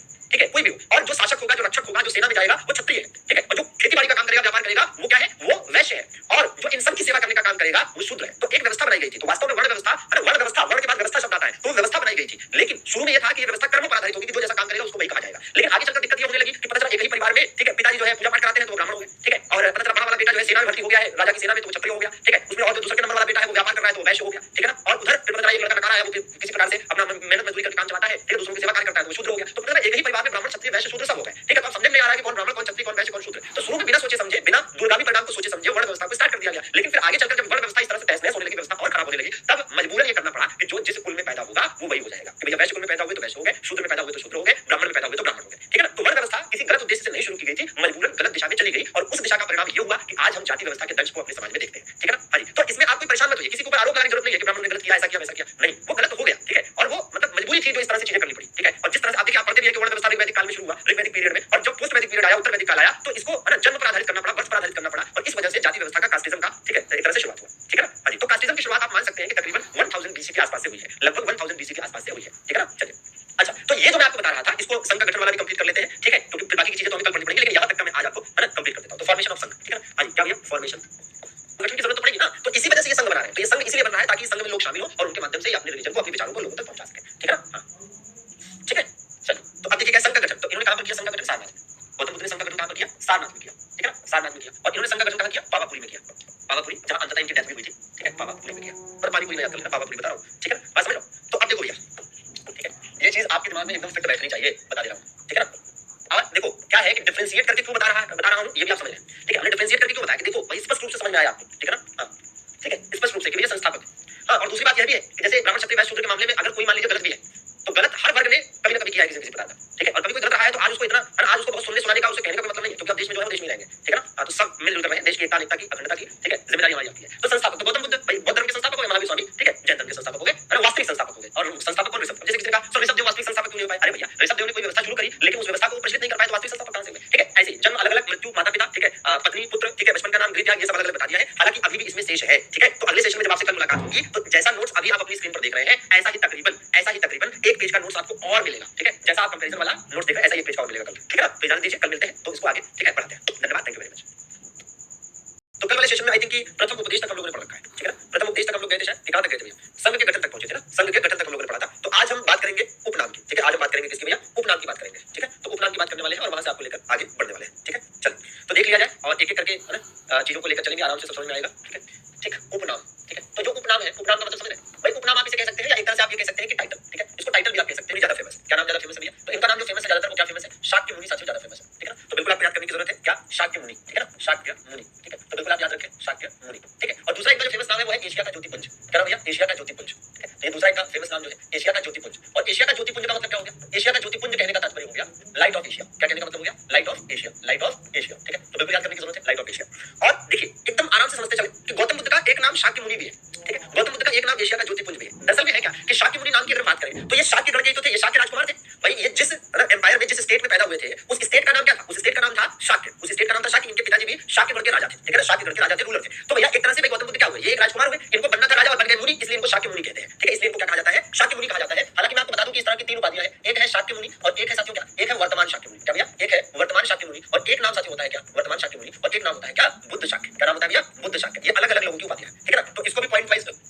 में ये था कि ये व्यवस्था कर्म पर आधारित होगी कि जो जैसा काम करेगा उसको वही कहा जाएगा। लेकिन आगे चलकर दिक्कत ये होने लगी कि पता चला एक ही परिवार में, ठीक है, पिताजी जो है पूजा पाठ कराते हैं तो वो ब्राह्मण हो गए, ठीक है, और पता चला बड़ा वाला बेटा जो है सेना में भर्ती हो गया है, राजा की सेना में, तो वो क्षत्रिय हो गया, ठीक है, उसमें और जो दूसरे नंबर वाला बेटा है वो व्यापार कर रहा है तो वो वैश्य हो गया, ठीक है ना, और उधर फिर पता चला एक लड़का नकारा है, वो किसी प्रकार से अपना मेहनत मजदूरी करके काम चलाता है, फिर दूसरों की सेवा कार्य करता है तो वो शूद्र हो गया। तो पता चला एक ही परिवार में ब्राह्मण क्षत्रिय वैश्य शूद्र सब हो गए, ठीक है। तो अब समझ में नहीं आ रहा है कि कौन ब्राह्मण, कौन क्षत्रिय, कौन वैश्य, कौन शूद्र। तो शुरू में बिना सोचे समझे, बिना दूरगामी परिणाम को सोचे समझे वर्ण व्यवस्था को स्टार्ट कर दिया गया। लेकिन फिर आगे चलकर जब वर्ण व्यवस्था इस तरह से तहस-नहस होने लगी, व्यवस्था और खराब होने लगी, तब मजबूरन ये करना पड़ा कि जो जिस कुल में पैदा होगा वो वही हो जाएगा, कि भैया वैश्य कुल में पैदा हुए तो वैश्य हो गए, शूद्र में पैदा हुए तो शूद्र हो गए, ब्राह्मण में पैदा हुए तो ब्राह्मण हो गए, ठीक है ना। तो वर्ण व्यवस्था किसी गलत उद्देश्य से नहीं शुरू की गई थी, मजबूरन गलत दिशा में चली गई और उस दिशा का परिणाम ये हुआ कि आज हम जाति व्यवस्था के दंश को अपने समाज में देखते हैं, ठीक है ना। हाँ जी, तो इसमें आप कोई परेशान मत होइए, किसी के ऊपर आरोप लगाने की जरूरत नहीं है कि ब्राह्मण ने गलत किया, ऐसा किया, वैसा किया, नहीं, वो गलत हो गया, ठीक है, और वो मतलब मजबूरी थी जो इस तरह से चीजें करनी पड़ी, ठीक है। और जिस तरह से आप देखिए, आप पढ़ते भी है कि वर्ण व्यवस्था ऋग्वैदिक काल में शुरू हुआ, ऋग्वैदिक पीरियड में, और जब पोस्ट वैदिक पीरियड आया, उत्तर वैदिक काल आया, तो इसको है ना जन्म पर आधारित करना पड़ा, बर्थ पर आधारित करना पड़ा, और इस वजह से जाति व्यवस्था का कास्टिज्म का, ठीक है, एक तरह से शुरुआत हुआ, ठीक है ना। हाँ जी, तो कास्टिज्म की शुरुआत आप मान सकते हैं कि तकरीबन 1000 बीसी के आसपास से हुई है, लगभग 1000 बीसी के आसपास से हुई है, ठीक है ना। चलिए, अच्छा, तो ये जो मैं आपको बता रहा था, इसको संघ का गठन वाला भी कंप्लीट कर लेते हैं, ठीक है, क्योंकि फिर बाकी की चीजें तो हमें कल पढ़नी पड़ेंगी, लेकिन यहाँ तक का मैं आज आपको है ना कंप्लीट कर देता हूँ। तो फॉर्मेशन ऑफ संघ, ठीक है ना। हाँ जी, क्या भैया, फॉर्मेशन गठन की जरूरत तो पड़ेगी ना, तो इसी वजह से ये संघ बना रहे हैं। तो ये संघ इसलिए बन रहा है ताकि इस संघ में लोग शामिल हो और उनके माध्यम से अपने रिलीजन को, अपने विचारों को लोगों तक पहुंचा सके, ठीक है ना। हाँ, ठीक है, चलिए, तो अब देखिए क्या संघ का गठन, तो इन्होंने कहां पर किया संघ का गठन? सारनाथ में। गौतम बुद्ध ने संघ का गठन कहां पर किया? सारनाथ में किया, ठीक है ना, सारनाथ में किया। और इन्होंने संघ का गठन कहां किया? पावापुरी में किया, पावापुरी, जहां अंततः इनकी डेथ भी हुई थी, ठीक है, पावापुरी में किया। पर पानीपुरी में याद कर लेना, पावापुरी बता रहा हूं, ठीक है ना, बात समझ लो। तो अब देखो भैया, ठीक है, ये चीज आपके दिमाग में एकदम फिट बैठनी चाहिए, बता दे रहा हूं, ठीक है ना। अब देखो क्या है कि डिफरेंशिएट करके क्यों बता रहा हूं, ये भी आप समझ लें, ठीक है। हमने डिफरेंशिएट करके क्यों बताया कि देखो भाई स्पष्ट रूप से समझ में आया आपको, ठीक है ना। हाँ, ठीक है, स्पष्ट रूप से कि भैया संस्थापक। हाँ, और दूसरी बात यह भी है कि जैसे ब्राह्मण क्षत्रिय वैश्य शूद्र के मामले में अगर कोई मान लीजिए गलत भी है, तो गलत हर वर्ग ने कभी ना कभी किया है किसी न किसी प्रकार का, ठीक है। और कभी कोई गलत रहा है तो आज उसको इतना, आज उसको बहुत सुनने सुनाने का, उसे कहने का कोई मतलब नहीं है, क्योंकि अब देश में जो है वो देश में रहेंगे, ठीक है ना। हाँ, तो सब मिलजुल कर रहे हैं, देश की एकता, अनेकता की, अखंडता की, ठीक है, जिम्मेदारी हमारी आती है। तो संस्थापक, तो गौतम बुद्ध भाई बौद्ध धर्म के संस्थापक हो गए, महावीर स्वामी, ठीक है, जैन धर्म के संस्थापक हो गए, है ना, वास्तविक संस्थापक हो गए। और संस्थापक कौन? ऋषभ। जैसे किसी ने कहा सर ऋषभ देव वास्तविक संस्थापक क्यों नहीं हो पाए? अरे भैया, ऋषभ देव ने कोई व्यवस्था शुरू करी, लेकिन उस व्यवस्था को प्रचलित नहीं कर पाए, तो वास्तविक संस्थापक कहां से हुए? ठीक है, ऐसे ही जन्म अलग अलग, मृत्यु माता पिता, ठीक है, पत्नी पुत्र, ठीक है, बचपन का नाम, गृह त्याग, ये सब अलग अलग बता दिया है। हालांकि अभी भी इसमें शेष है, ठीक है। तो अगले सेशन में जब आपसे कल मुलाकात होगी, तो जैसा नोट्स अभी आप अपनी स्क्रीन पर देख रहे हैं, ऐसा ही तकरीबन एक पेज का नोट्स आपको और मिलेगा, ठीक है। जैसा आप कंपैरिजन वाला नोट्स देख रहे हैं, ऐसा ही एक पेज का और मिलेगा कल, ठीक है ना। तो इजाजत दीजिए, कल मिलते हैं, तो इसको आगे, ठीक है, पढ़ाते हैं। धन्यवाद, थैंक यू वेरी मच। तो कल वाले सेशन में आई थिंक कि प्रथम उपदेश तक हम लोगों ने पढ़ रखा है, ठीक है ना। प्रथम उपदेश तक हम लोग गए थे, शायद कहां तक गए थे भैया? संघ के गठन तक पहुंचे थे ना, संघ के गठन तक हम लोगों ने पढ़ा था। तो आज हम बात करेंगे उपनाम की, ठीक है। आज हम बात करेंगे किसकी भैया? उपनाम की बात करेंगे, ठीक है। तो उपनाम की बात करने वाले हैं और वहां से आपको लेकर आगे बढ़ने वाले हैं, ठीक है। चलिए, तो देख लिया जाए और एक एक करके है ना चीजों को लेकर चलेंगे, आराम से सब समझ में आएगा, ठीक है। ठीक, उपनाम, ठीक है। तो जो उपनाम है, उपनाम का मतलब समझ रहे हैं भाई? उपनाम आप इसे कह सकते हैं या एक तरह से आप ये कह सकते हैं कि टाइटल, ठीक है। इसको टाइटल भी आप कह सकते हैं, ज्यादा फेमस। क्या नाम ज्यादा फेमस है भैया? तो इनका नाम जो फेमस है ज्यादातर, वो क्या फेमस है? शाक्य मुनि साथियों ज्यादा फेमस है, ठीक है ना। तो बिल्कुल आपको याद करने की जरूरत है, क्या? शाक्य मुनि, ठीक है ना, शाक्य मुनि, ठीक है। तो बिल्कुल आप याद रखें, शाक्य मुनि, ठीक है। और दूसरा इनका जो फेमस नाम है वो है एशिया का ज्योतिपुंज। क्या नाम भैया? एशिया का ज्योतिपुंज, ठीक है। तो ये दूसरा इनका फेमस नाम जो है एशिया का ज्योतिपुंज। और एशिया का ज्योतिपुंज का मतलब क्या हो गया? एशिया का ज्योतिपुंज कहने का तात्पर्य हो गया लाइट ऑफ एशिया। क्या कहने का मतलब हो गया? Light of Asia, light of Asia, ठीक है। तो बिल्कुल याद करने की जरूरत है, लाइट ऑफ एशिया। और देखिए एकदम आराम से समझते चले कि गौतम बुद्ध का एक नाम शाक्य मुनि भी है, ठीक है। गौतम बुद्ध का एक नाम एशिया का ज्योतिपुंज भी है। दरअसल में है क्या कि शाक्य मुनि नाम की अगर बात करें तो ये शाक्य गण के तो थे, ये शाक्य राजकुमार थे भाई। ये जिस एम्पायर में, जिस स्टेट में पैदा हुए थे, उस स्टेट का नाम क्या था? उस स्टेट का नाम था शाक्य, उस स्टेट का नाम था शाक्य। इनके पिताजी भी शाक्य गण के राजा थे, ठीक है, शाक्य गण के राजा थे, रूलर थे। तो भैया एक तरह से भाई गौतम बुद्ध क्या हुए? ये एक राजकुमार हुए, इनको बनना था राजा और बन गए मुनि, इसलिए इनको शाक्य मुनि कहते हैं, ठीक है। इसलिए इनको क्या कहा जाता है? शाक्य मुनि कहा जाता है। हालांकि मैं आपको बता दूं कि इस तरह की तीन उपाधियां हैं, एक है शाक्य मुनि और एक है साथियों क्या? एक है वर्तमान शाक्य मुनि। क्या भैया? एक है वर्तमान शाक्य मुनि और एक नाम साथियों होता है क्या? वर्तमान शाक्य मुनि और एक नाम होता है क्या? बुद्ध शाक्य। क्या नाम होता है भैया? बुद्ध शाक्य। ये अलग अलग लोगों की उपाधियां हैं, ठीक है ना। तो इसको भी पॉइंट वाइज,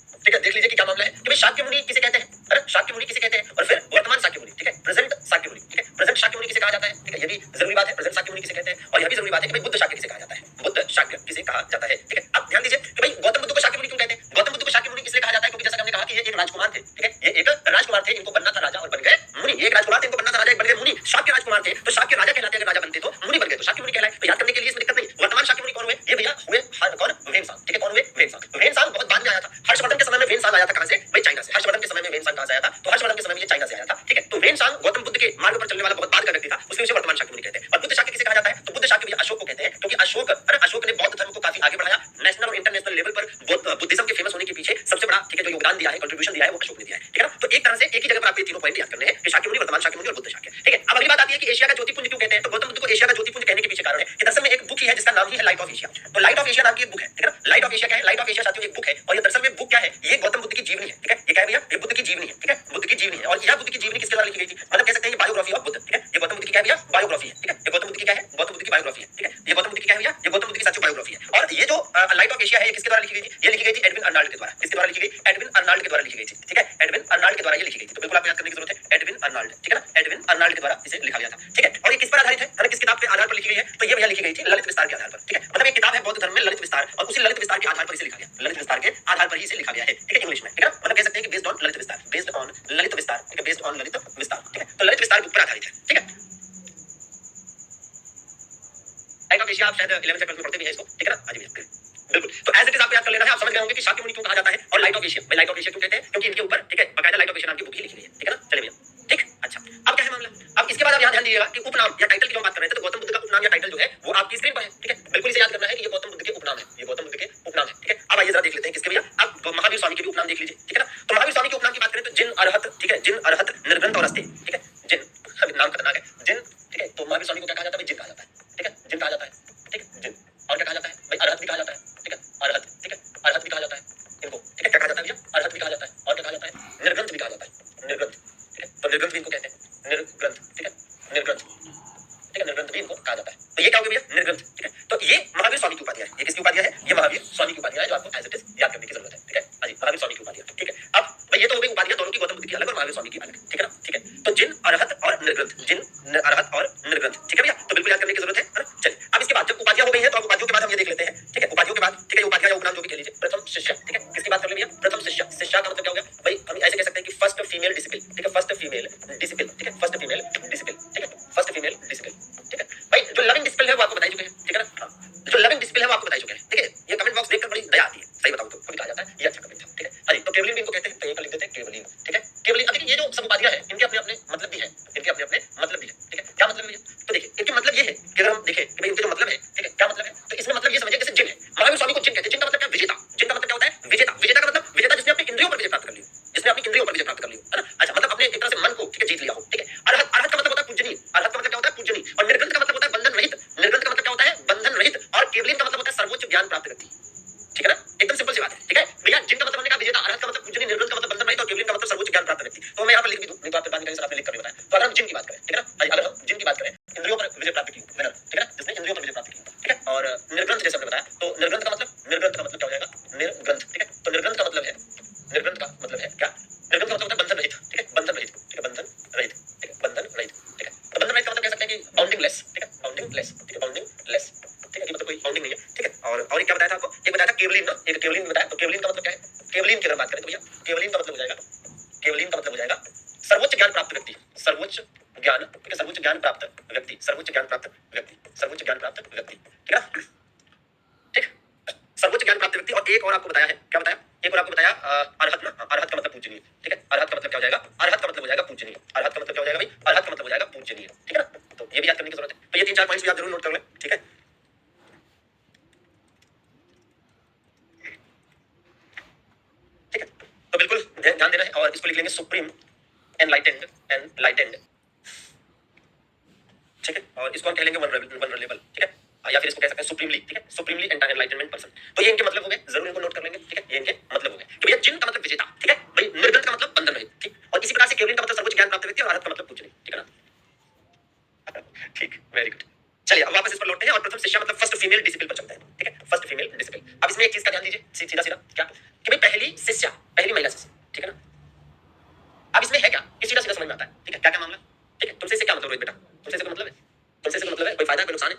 ठीक है, देख लीजिए कि क्या मामला है कि भाई शाक्य मुनि किसे कहते हैं, है ना, शाक्य मुनि किसे कहते हैं, और फिर वर्तमान शाक्य मुनि, ठीक है, प्रेजेंट शाक्य मुनि, ठीक है, प्रेजेंट शाक्य मुनि किसे कहा जाता है, ठीक है, ये भी जरूरी बात है, प्रेजेंट शाक्य मुनि किसे कहते हैं। और यह भी जरूरी बात है कि भाई बुद्ध शाक्य किसे कहा जाता है, बुद्ध शाक्य किसे कहा जाता है, ठीक है। अब ध्यान दीजिए कि भाई गौतम बुद्ध को शाक्य मुनि क्यों कहते हैं? गौतम बुद्ध को शाक्य मुनि इसलिए कहा जाता है क्योंकि जैसा कि हमने कहा कि ये एक राजकुमार थे, ठीक है, ये एक राजकुमार थे, इनको बनना था राजा और बन गए मुनि। ये एक राजकुमार थे, इनको बनना था राजा, बन गए मुनि। शाक्य राजकुमार थे तो शाक्य राजा कहलाते, अगर राजा बनते तो मुनि बन गए तो शाक्य मुनि कहलाए। तो याद करने के लिए इसमें दिक्कत नहीं। वर्तमान शाक्य मुनि कौन हुए? ये भैया हुए कौन? वेनसांग, ठीक है। कौन हुए? वेनसांग। वेनसांग बहुत बाद में आया था, हर्षवर्धन के समय में वेनसांग आया था। कहां से? भाई चाइना से। हर्षवर्धन के समय में वेनसांग कहां से आया था? तो हर्षवर्धन के समय में ये चाइना से आया था, ठीक है। तो वेनसांग गौतम बुद्ध के मार्ग पर चलने वाला बहुत बाद का व्यक्ति था, उसके विषय वर्तमान शाक्य मुनि कहते हैं। और बुद्ध शाक्य किसे कहा जाता है? तो बुद्ध शाक्य भैया अशोक को कहते हैं, क्योंकि अशोक, अशोक ने बौद्ध धर्म को काफी आगे बढ़ाया। नेशनल और इंटरनेशनल लेवल पर बुद्धिज्म के फेमस होने के पीछे सबसे बड़ा, ठीक है, जो योगदान दिया है, कंट्रीब्यूशन दिया है, वो अशोक ने दिया है, ठीक है ना। तो एक तरह से एक ही जगह पर आपको तीनों पॉइंट याद करने हैं कि शाक्य मुनि, वर्तमान शाक्य मुनि और बुद्ध शाक्य, ठीक है। अब अगली बात आती है कि एशिया का ज्योतिपुंज क्यों कहते हैं? तो गौतम बुद्ध को एशिया का ज्योतिपुंज कहने के पीछे कारण है कि दरअसल में एक बुक ही है जिसका नाम ही है लाइट ऑफ एशिया। तो लाइट ऑफ एशिया नाम की एक बुक है, ठीक है ना। लाइट ऑफ एशिया क्या है? लाइट ऑफ एशिया साथियों एक बुक है, और ये दरअसल में बुक क्या है? ये गौतम बुद्ध की जीवनी है, ठीक है। ये क्या है भैया? ये बुद्ध की जीवनी है, ठीक है, बुद्ध की जीवनी है। और यह बुद्ध की जीवनी किसके द्वारा लिखी गई थी? मतलब कह सकते हैं बायोग्राफी ऑफ बुद्ध, ठीक है। ये गौतम बुद्ध की क्या है भैया? बायोग्राफी है, ठीक है। ये गौतम बुद्ध की क्या है? गौतम बुद्ध की बायोग्राफी है, ठीक है। ये गौतम बुद्ध की क्या है भैया? ये गौतम बुद्ध की साथियों बायोग्राफी है। और ये जो लाइट ऑफ एशिया है, ये किसके द्वारा लिखी गई थी? ये लिखी गई थी एडविन अर्नाल्ड के द्वारा। किसके द्वारा लिखी गई? एडविन अर्नाल्ड के द्वारा लिखी गई थी, ठीक है। एडविन अर्नाल्ड के द्वारा ये लिखी गई थी। तो बिल्कुल आपको याद करने की जरूरत है, एडविन अर्नाल्ड। अर्नाल्ड, ठीक है ना, एडविन अर्नाल्ड के द्वारा इसे लिखा गया था, ठीक है। और ये किस पर आधारित है, किस किताब के आधार पर लिखी गई है, तो ये भैया लिखी गई थी ललित विस्तार के आधार पर, ठीक है। मतलब एक किताब है बौद्ध धर्म में ललित विस्तार, और उसी ललित विस्तार के आधार पर इसे लिखा गया, ललित विस्तार के आधार पर ही इसे लिखा गया है, ठीक है, इंग्लिश में, ठीक है ना। मतलब कह सकते हैं कि बेस्ड ऑन ललित विस्तार, बेस्ड ऑन ललित विस्तार, ठीक है, बेस्ड ऑन ललित विस्तार, ठीक है। तो ललित विस्तार के ऊपर आधारित है, ठीक है। लाइट ऑफ एशिया आप शायद 11th से 12th में पढ़ते भी हैं इसको, ठीक है ना। आज भी बिल्कुल। तो एज इट इज आपको याद कर लेना है, आप समझ गए होंगे कि शाक्य मुनि क्यों कहा जाता है और लाइट ऑफ एशिया, भाई लाइट ऑफ एशिया क्यों कहते हैं, क्योंकि इनके ऊपर, ठीक है, बकायदा लाइट ऑफ एशिया नाम की बुक ही लिखी गई है, ठीक है ना। चलिए भैया, ठीक, अच्छा, अब क्या है मामला। अब इसके बाद आप यहाँ ध्यान दीजिएगा कि उपनाम या टाइटल की जो बात कर रहे थे, तो गौतम बुद्ध का उपनाम या टाइटल जो है वो आपकी स्क्रीन पर है, ठीक है। बिल्कुल इसे याद करना है कि ये गौतम बुद्ध के उपनाम है, ये गौतम बुद्ध के उपनाम है, ठीक है। अब आइए जरा देख लेते हैं किसके भैया, अब महावीर स्वामी के भी उपनाम देख लीजिए, ठीक है ना। तो महावीर स्वामी के उपनाम की बात करें तो जिन अरहत, ठीक है, जिन अरहत निर्ग्रंथ और अस्ते, ठीक है, जिन, अभी नाम खतरनाक है, जिन, ठीक है। तो महावीर स्वामी को क्या कहा जाता है, जिन कहा जाता है, ठीक है, जिन कहा जाता है, ठीक है, जिन। और क्या कहा जाता है भाई, अरहत भी कहा जाता है, ठीक है, अरहत, ठीक है, अरहत भी कहा जाता है इनको, ठीक है। क्या कहा जाता है भैया, अरहत भी कहा जाता है, और क्या कहा जाता है, निर्ग्रंथ भी कहा जाता है, निर्ग्रंथ, ठीक है। तो निर्ग्रंथ भी इनको कहते हैं, निर्ग्रंथ, ठीक है, निर्ग्रंथ, ठीक है, निर्ग्रंथ भी इनको कहा जाता है। तो ये क्या हो गया भैया, निर्ग्रंथ, ठीक है। तो ये महावीर स्वामी की उपाधि है, ये किसकी उपाधि है, ये महावीर स्वामी की उपाधि है, जो आपको एज इट इज याद करने की जरूरत है, ठीक है। हाँ जी, महावीर स्वामी की उपाधि है, ठीक है। अब भाई ये तो हो गई उपाधियां दोनों की, गौतम बुद्ध की अलग और महावीर स्वामी की अलग, ठीक है ना, ठीक है। तो जिन, अरहत और निर्ग्रंथ, जिन, अरहत और निर्ग्रंथ, ठीक है भैया। तो बिल्कुल याद करने की जरूरत है ना। चलिए अब इसके बाद जब उपाधियां हो गई है, तो अब उपाधियों के बाद हम ये देख लेते हैं, ठीक है। उपाधियों के बाद, ठीक है, उपाधियां या उपनाम जो भी कह लीजिए, प्रथम शिष्य, ठीक है, किसकी बात कर ले भैया, प्रथम शिष्य। शिष्या का मतलब क्या हो गया भाई, हम ऐसे कह सकते हैं कि फर्स्ट फीमेल डिसिपल, ठीक है, फर्स्ट फीमेल डिसिपल, ठीक है, फर्स्ट फीमेल डिसिपल, ठीक है, फर्स्ट फीमेल डिसिपल, ठीक है। भाई जो लविंग डिसिपल है वो आपको बता चुके हैं, ठीक है ना। हाँ, जो लविंग डिसिपल है वो आपको बता चुके हैं, ठीक है। ये कमेंट बॉक्स देखकर बड़ी दया आती है, सही बताऊं तो कभी कहा जाता है ये अच्छा कमेंट था, ठीक है। हाँ जी, तो केवलिन भी इनको कहते हैं, तो ये लिख देते हैं केवलिन, ठीक है, केवलिन। अब ये जो सब उपाधियां हैं, इनके अपने अपने मतलब भी है, इनके अपने अपने मतलब भी है, ठीक है। क्या मतलब है भैया, तो देखिए इनके मतलब ये है कि अगर हम देखें कि भाई इनके जो मतलब है, ठीक है, क्या मतलब है, तो इसमें मतलब ये समझिए जैसे जिन है, महावीर स्वामी को जिन कहते हैं। जिन का मतलब क्या, विजेता। जिन का मतलब क्या होता है, विजेता। विजेता का मतलब विजेता जिसने अपनी इंद्रियों पर विजय प्राप्त कर ली हो, जिसने अपनी इंद्रियों पर विजय प्राप्त कर ली हो, है ना। अच्छा, मतलब अपने एक तरह से मन को, ठीक है, जीत लिया हो, ठीक है। अरहत, अरहत का मतलब होता है पूजनीय, अरहत का मतलब क्या होता है, पूजनीय। और निर्ग्रंथ का मतलब होता है बंधन रहित, निर्ग्रंथ का मतलब क्या होता है, बंधन रहित। और केवलिन का मतलब होता है सर्वोच्च ज्ञान प्राप्त व्यक्ति, ठीक है ना। एकदम सिंपल सी बात है, ठीक है भैया। जिन का मतलब हमने कहा विजेता, अरहत का मतलब पूजनीय, निर्ग्रंथ का मतलब बंधन रहित, और केवलिन का मतलब सर्वोच्च ज्ञान प्राप्त व्यक्ति। तो मैं यहाँ पर लिख भी दूं, नहीं तो आप बाद में कहीं से आपने लिख कर भी बताया। तो अगर हम जिन की बात करें, ठीक है ना, अगर हम जिन की बात करें, इंद्रियों पर विजय प्राप्त की, विनर, ठीक है ना, जिसने इंद्रियों पर विजय प्राप्त की, ठीक है। और निर्ग्रंथ जैसे हमने बताया, तो निर्ग्रंथ का मतलब, निर्ग्रंथ का मतलब क्या हो जाएगा, निर्ग्रंथ, ठीक है। तो निर्ग्रंथ का मतलब है, निर्ग्रंथ का मतलब है क्या, निर्ग्रंथ का मतलब होता है बंधन रहित, ठीक है, बंधन रहित, ठीक है, बंधन रहित, ठीक है, बंधन रहित, ठीक है। तो बंधन रहित का मतलब कह सकते हैं कि बाउंडिंग लेस, ठीक है, बाउंडिंग लेस, ठीक है, बाउंडिंग लेस, ठीक है, कि मतलब कोई बाउंडिंग नहीं है, ठीक है। और एक क्या बताया था आपको, एक बताया था केवलिन ना, एक केवलिन बताया। तो केवलिन का मतलब क्या है, केवलिन की अगर बात करें तो भैया केवलिन का मतलब हो जाएगा, केवलिन का मतलब हो जाएगा सर्वोच्च ज्ञान प्राप्त व्यक्ति, सर्वोच्च ज्ञान, ठीक है, सर्वोच्च ज्ञान प्राप्त व्यक्ति, सर्वोच्च ज्ञान प्राप्त व्यक्ति, सर्वोच्च ज्ञान प्राप्त व्यक्ति, ठीक है, ठीक, सर्वोच्च ज्ञान प्राप्त व्यक्ति। और एक और आपको बताया है, क्या बताया, एक और आपको बताया अरहत ना, अरहत का मतलब पूजनीय, ठीक है। अरहत का मतलब क्या हो जाएगा, अरहत का मतलब हो जाएगा पूजनीय, अरहत का मतलब क्या हो जाएगा भाई, अरहत का मतलब हो जाएगा पूजनीय, ठीक है ना। तो ये भी याद करने की जरूरत है। तो ये 3-4 पॉइंट्स भी आप जरूर नोट कर लें, ठीक है, ठीक है। तो बिल्कुल ध्यान देना है, और इसको लिख लेंगे सुप्रीम एनलाइटेंड, एनलाइटेंड, ठीक है। और इसको हम कह लेंगे वनरेबल, ठीक है, या फिर इसको कह सकते हैं सुप्रीमली, ठीक है, सुप्रीमली एनलाइटनमेंट पर्सन। तो ये इनके मतलब हो गए, जरूर इनको नोट कर लेंगे, ठीक है। ये इनके मतलब हो गए कि भैया जिन का मतलब विजेता, ठीक है भाई, निर्ग्रंथ का मतलब बंधन रहित, ठीक। और इसी प्रकार से केवलिन का मतलब सर्वोच्च ज्ञान प्राप्त व्यक्ति, और अरहत का मतलब पूजनीय, ठीक है ना। ठीक, वेरी गुड। चलिए अब वापस इस पर लौटते हैं और प्रथम शिष्या मतलब फर्स्ट फीमेल डिसिपल पर चलते हैं, ठीक है, फर्स्ट फीमेल डिसिपल। अब इसमें एक चीज का ध्यान दीजिए, सीधा सीधा क्या, कि भाई पहली शिष्या, पहली महिला शिष्या, ठीक है ना। अब इसमें है क्या, कि सीधा सीधा समझ में आता है, ठीक है, क्या क्या मामला, ठीक है। तुमसे से क्या मतलब रोहित बेटा, तुमसे से मतलब है, तुमसे से मतलब है, कोई फायदा है कोई नुकसान है,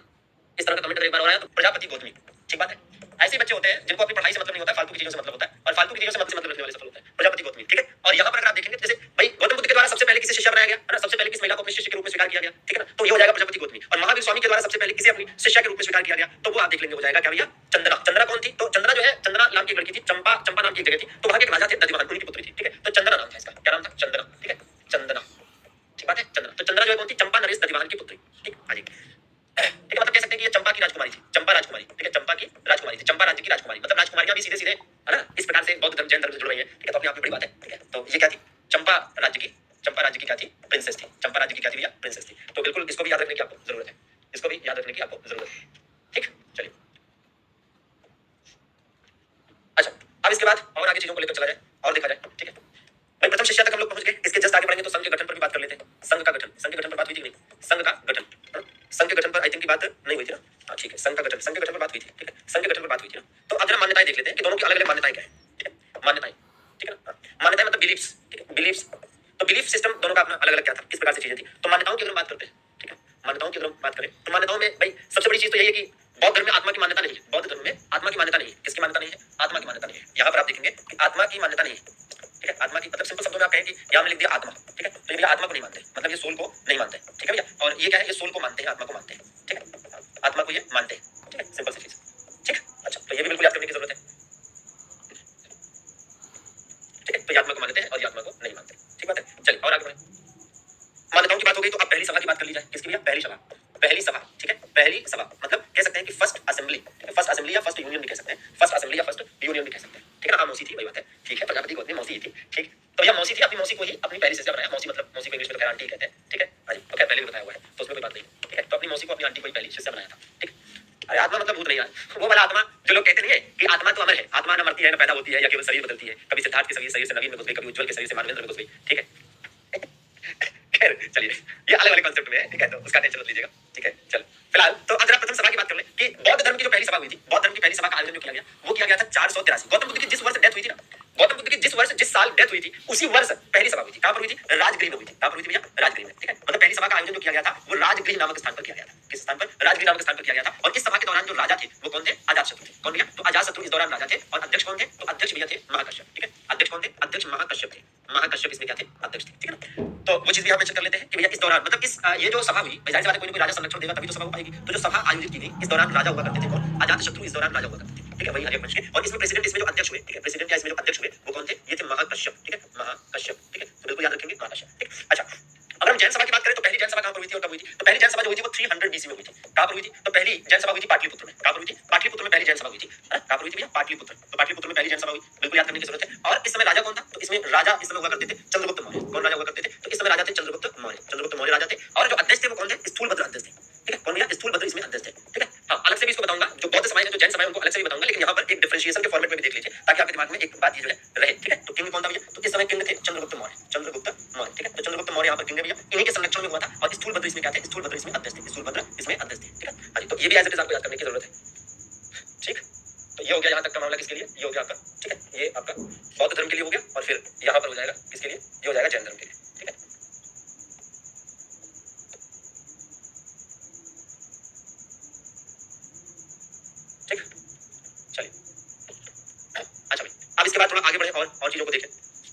इस तरह का कमेंट अगर एक बार हो रहा है तो प्रजापति गौतमी, ठीक बात है। ऐसे बच्चे होते हैं जिनको अपनी पढ़ाई से मतलब नहीं होता है, फालतू की चीजों से मतलब होता है, और फालतू की चीजों से मतलब रखने वाले सफल होते हैं, प्रजापति गौतमी, ठीक है। और यहाँ पर अगर आप देखेंगे जैसे भाई गौतम बुद्ध के द्वारा सबसे पहले किसे शिष्य बनाया गया, है ना, सबसे पहले किस महिला को अपने शिष्य के रूप में स्वीकार किया गया, ठीक है ना, तो ये हो जाएगा प्रजापति गौतमी। और महावीर स्वामी के द्वारा सबसे पहले किसे अपनी शिष्या के रूप में स्वीकार किया गया, तो वो आप देख लेंगे हो जाएगा क्या भैया, चंद्रा। चंद्रा कौन थी, तो चंद्रा जो है, चंद्रा नाम की एक लड़की थी, चंपा, चंपा नाम की एक जगह थी, तो वहां के एक राजा थे दधिवाहन, उन्हीं की पुत्री थी, ठीक है। तो चंद्रा नाम था इसका, क्या नाम था, चंद्रा, ठीक है, चंदना, ठीक बात है, चंद्रा। तो चंद्रा जो है कौन थी, चंपा नरेश दधिवाहन की पुत्री, ठीक, हाँ जी, ठीक है। मतलब कह सकते हैं कि ये चंपा की राजकुमारी थी, चंपा राजकुमारी, ठीक है, चंपा की राजकुमारी थी, चंपा राज्य की राजकुमारी। मतलब राजकुमारियां भी सीधे सीधे, है ना, इस प्रकार से बौद्ध धर्म, जैन धर्म से जुड़ रही है, ठीक है। तो अपने आप में बड़ी बात है, ठीक है। तो ये क्या थी, चंपा राज्य की, चंपा राज्य की क्या थी, प्रिंसेस थी, चंपा राज्य की क्या थी भैया, प्रिंसेस थी। तो बिल्कुल इसको भी याद रखने की आपको जरूरत है, इसको भी याद रखने की आपको जरूरत है, ठीक। चलिए अच्छा, अब इसके बाद और आगे चीजों को लेकर चला जाए और देखा जाए, ठीक है भाई। प्रथम शिष्या तक हम लोग पहुंच गए, इसके जस्ट आगे बढ़ेंगे तो संघ के गठन पर भी बात कर लेते हैं। संघ का गठन, संघ के गठन पर बात हुई थी कि नहीं, संघ का गठन, है ना? संघ के गठन पर आई थिंक की बात नहीं हुई थी ना, हाँ ठीक है, संघ का गठन, संघ के गठन पर बात हुई थी, ठीक है, संघ के गठन पर बात हुई थी ना। तो अब जरा मान्यताएं देख लेते हैं कि दोनों की अलग अलग मान्यताएं क्या है, ठीक है, मान्यताएं, ठीक है ना। मान्यताएं मतलब बिलीफ्स, ठीक है, बिलीफ्स। तो बिलीफ सिस्टम दोनों दोनों का अपना अलग अलग क्या था, किस प्रकार से चीजें थी। तो मान्यताओं की अगर हम बात करते हैं, ठीक है, मान्यताओं की अगर हम बात करें तो मान्यताओं में भाई सबसे बड़ी चीज तो यही है कि बौद्ध धर्म में आत्मा की मान्यता नहीं है। बौद्ध धर्म में आत्मा की मान्यता नहीं है। किसकी मान्यता नहीं है? आत्मा की मान्यता नहीं है। यहाँ पर आप देखेंगे कि आत्मा की मान्यता नहीं है, ठीक है। आत्मा की मतलब सिंपल शब्दों में आप कहें कि यहाँ में लिख दिया आत्मा, ठीक है, तो ये भैया आत्मा को नहीं मानते, मतलब ये सोल को नहीं मानते, ठीक है भैया। और ये क्या है, ये सोल को मानते हैं, आत्मा को मानते हैं, ठीक है, आत्मा को ये मानते हैं, ठीक है, सिंपल सी चीज, ठीक है। अच्छा, तो ये भी बिल्कुल याद करने की जरूरत है, ठीक है। तो ये आत्मा को मानते हैं और ये आत्मा को नहीं मानते, ठीक बात है। चलिए और आगे बढ़े। मान्यताओं की बात हो गई तो अब पहली सभा की बात कर ली जाए। किसकी भैया? पहली सभा, पहली सभा, ठीक है। पहली सभा मतलब कह सकते हैं कि फर्स्ट असेंबली, फर्स्ट असेंबली या फर्स्ट यूनियन भी कह सकते हैं, फर्स्ट असेंबली या फर्स्ट यूनियन भी कह सकते हैं, ठीक है ना। हाँ, मौसी थी, वही बात है, ठीक है। प्रजापति को अपनी मौसी थी, ठीक। तो यह मौसी थी, अपनी मौसी को ही अपनी पहली शिष्या बनाया। मौसी मतलब मौसी को इंग्लिश में तो खैर आंटी कहते हैं, ठीक है। हाँ जी, तो खैर पहले भी बताया हुआ है, तो उसमें कोई बात नहीं, ठीक है। तो अपनी मौसी को अपनी आंटी को ही पहली शिष्या बनाया था, ठीक। अरे आत्मा मतलब भूत नहीं यार, वो वाला आत्मा जो लोग कहते नहीं है कि आत्मा तो अमर है, आत्मा न मरती है न पैदा होती है या केवल शरीर बदलती है। कभी सिद्धार्थ के शरीर से नवीन में घुस गई, कभी उज्जवल के शरीर से मानवेंद्र में घुस गई, ठीक है। खैर चलिए, ये अलग वाले कॉन्सेप्ट में है, ठीक है, तो उसका टेंशन मत लीजिएगा, ठीक है। चलो फिलहाल तो अगर आप प्रथम सभा की बात कर लें कि बौद्ध धर्म की जो पहली सभा हुई थी, बौद्ध धर्म की पहली सभा का आयोजन जो किया गया वो किया गया था 483। गौतम बुद्ध की जिस वर्ष डेथ हुई थी ना, गौतम बुद्ध की जिस वर्ष जिस साल डेथ हुई थी उसी वर्ष पहली सभा हुई थी। कहां पर हुई थी? राजगृह में हुई थी। कहां पर हुई थी भैया? राजगृह में, ठीक है। मतलब पहली सभा का आयोजन जो किया गया था वो राजगृह नामक स्थान पर किया गया था। किस स्थान पर? राजगृह नामक स्थान पर किया गया था। और इस सभा के दौरान जो राजा थे वो कौन थे? अजातशत्रु थे। कौन भैया? तो अजातशत्रु इस दौरान राजा थे। और अध्यक्ष कौन थे? तो अध्यक्ष भैया थे महाकश्यप, ठीक है। अध्यक्ष कौन थे? अध्यक्ष महाकश्यप थे। महाकश्यप इसमें क्या थे? अध्यक्ष थे, ठीक है ना। तो वो चीज भी हम मेंशन कर लेते हैं कि भैया इस दौरान मतलब इस ये जो सभा हुई, जाहिर सी बात है कोई ना कोई राजा संरक्षण देगा तभी तो सभा हो पाएगी। तो जो सभा आयोजित की गई इस दौरान राजा हुआ करते थे कौन? अजातशत्रु इस दौरान राजा हुआ करते थे, ठीक है, वही हरिवंश के। और इसमें प्रेसिडेंट इसमें जो अध्यक्ष हुए, ठीक है, प्रेसिडेंट या इसमें जो अध्यक्ष हुए वो कौन थे? ये थे महाकश्यप, ठीक है, महाकश्यप, ठीक है। तो बिल्कुल याद रखेंगे महाकश्यप, ठीक। अच्छा, अगर हम जैन सभा की बात करें तो पहली जैन सभा कहां पर हुई थी और कब हुई थी? तो पहली जैन सभा जो हुई थी वो 300 बीसी में हुई थी। कहां पर हुई थी? तो पहली जैन सभा हुई थी पाटलिपुत्र में। कहां पर हुई थी? पाटलिपुत्र में पहली जैन सभा हुई थी। कहां पर हुई थी भैया? पाटलिपुत्र। तो पाटलिपुत्र में पहली जैन सभा हुई, बिल्कुल याद करने की जरूरत है। और इस समय राजा कौन था? तो इसमें राजा इस समय हुआ करते थे चंद्रगुप्त मौर्य। कौन राजा हुआ करते थे? तो इस समय राजा थे चंद्रगुप्त मौर्य। चंद्रगुप्त मौर्य राजा थे। और जो अध्यक्ष थे वो कौन थे? स्थूलभद्र अध्यक्ष थे, ठीक है। कौन भैया? स्थूलभद्र इसमें अध्यक्ष थे, ठीक है। हाँ, अलग से भी इसको बताऊंगा, जो बौद्ध समाज है जो जैन समाज है उनको अलग से भी बताऊंगा, लेकिन यहाँ पर एक डिफरेंशिएशन के फॉर्मेट में भी देख लीजिए ताकि आपके दिमाग में एक बात ये जो है रहे, ठीक है। तो किंग कौन था भैया? तो इस समय किंग थे चंद्रगुप्त मौर्य, चंद्रगुप्त मौर्य, ठीक है। तो चंद्रगुप्त मौर्य यहाँ पर किंग है भैया, इन्हीं के संरक्षण में हुआ था। और स्थूलभद्र इसमें क्या थे? स्थूलभद्र इसमें अध्यक्ष थे, स्थूलभद्र इसमें अध्यक्ष थे, ठीक है। हाँ जी, तो ये भी एज इट इज आपको याद करने की जरूरत है, ठीक। तो ये हो गया यहाँ तक का मामला किसके लिए? ये हो गया आपका, ठीक है, ये आपका बौद्ध धर्म के लिए हो गया। और फिर यहाँ पर हो जाएगा किसके लिए? ये हो जाएगा जैन धर्म के लिए, ठीक है। ठीक, चलिए। अच्छा भाई, अब इसके बाद थोड़ा आगे बढ़े और चीजों को देखें।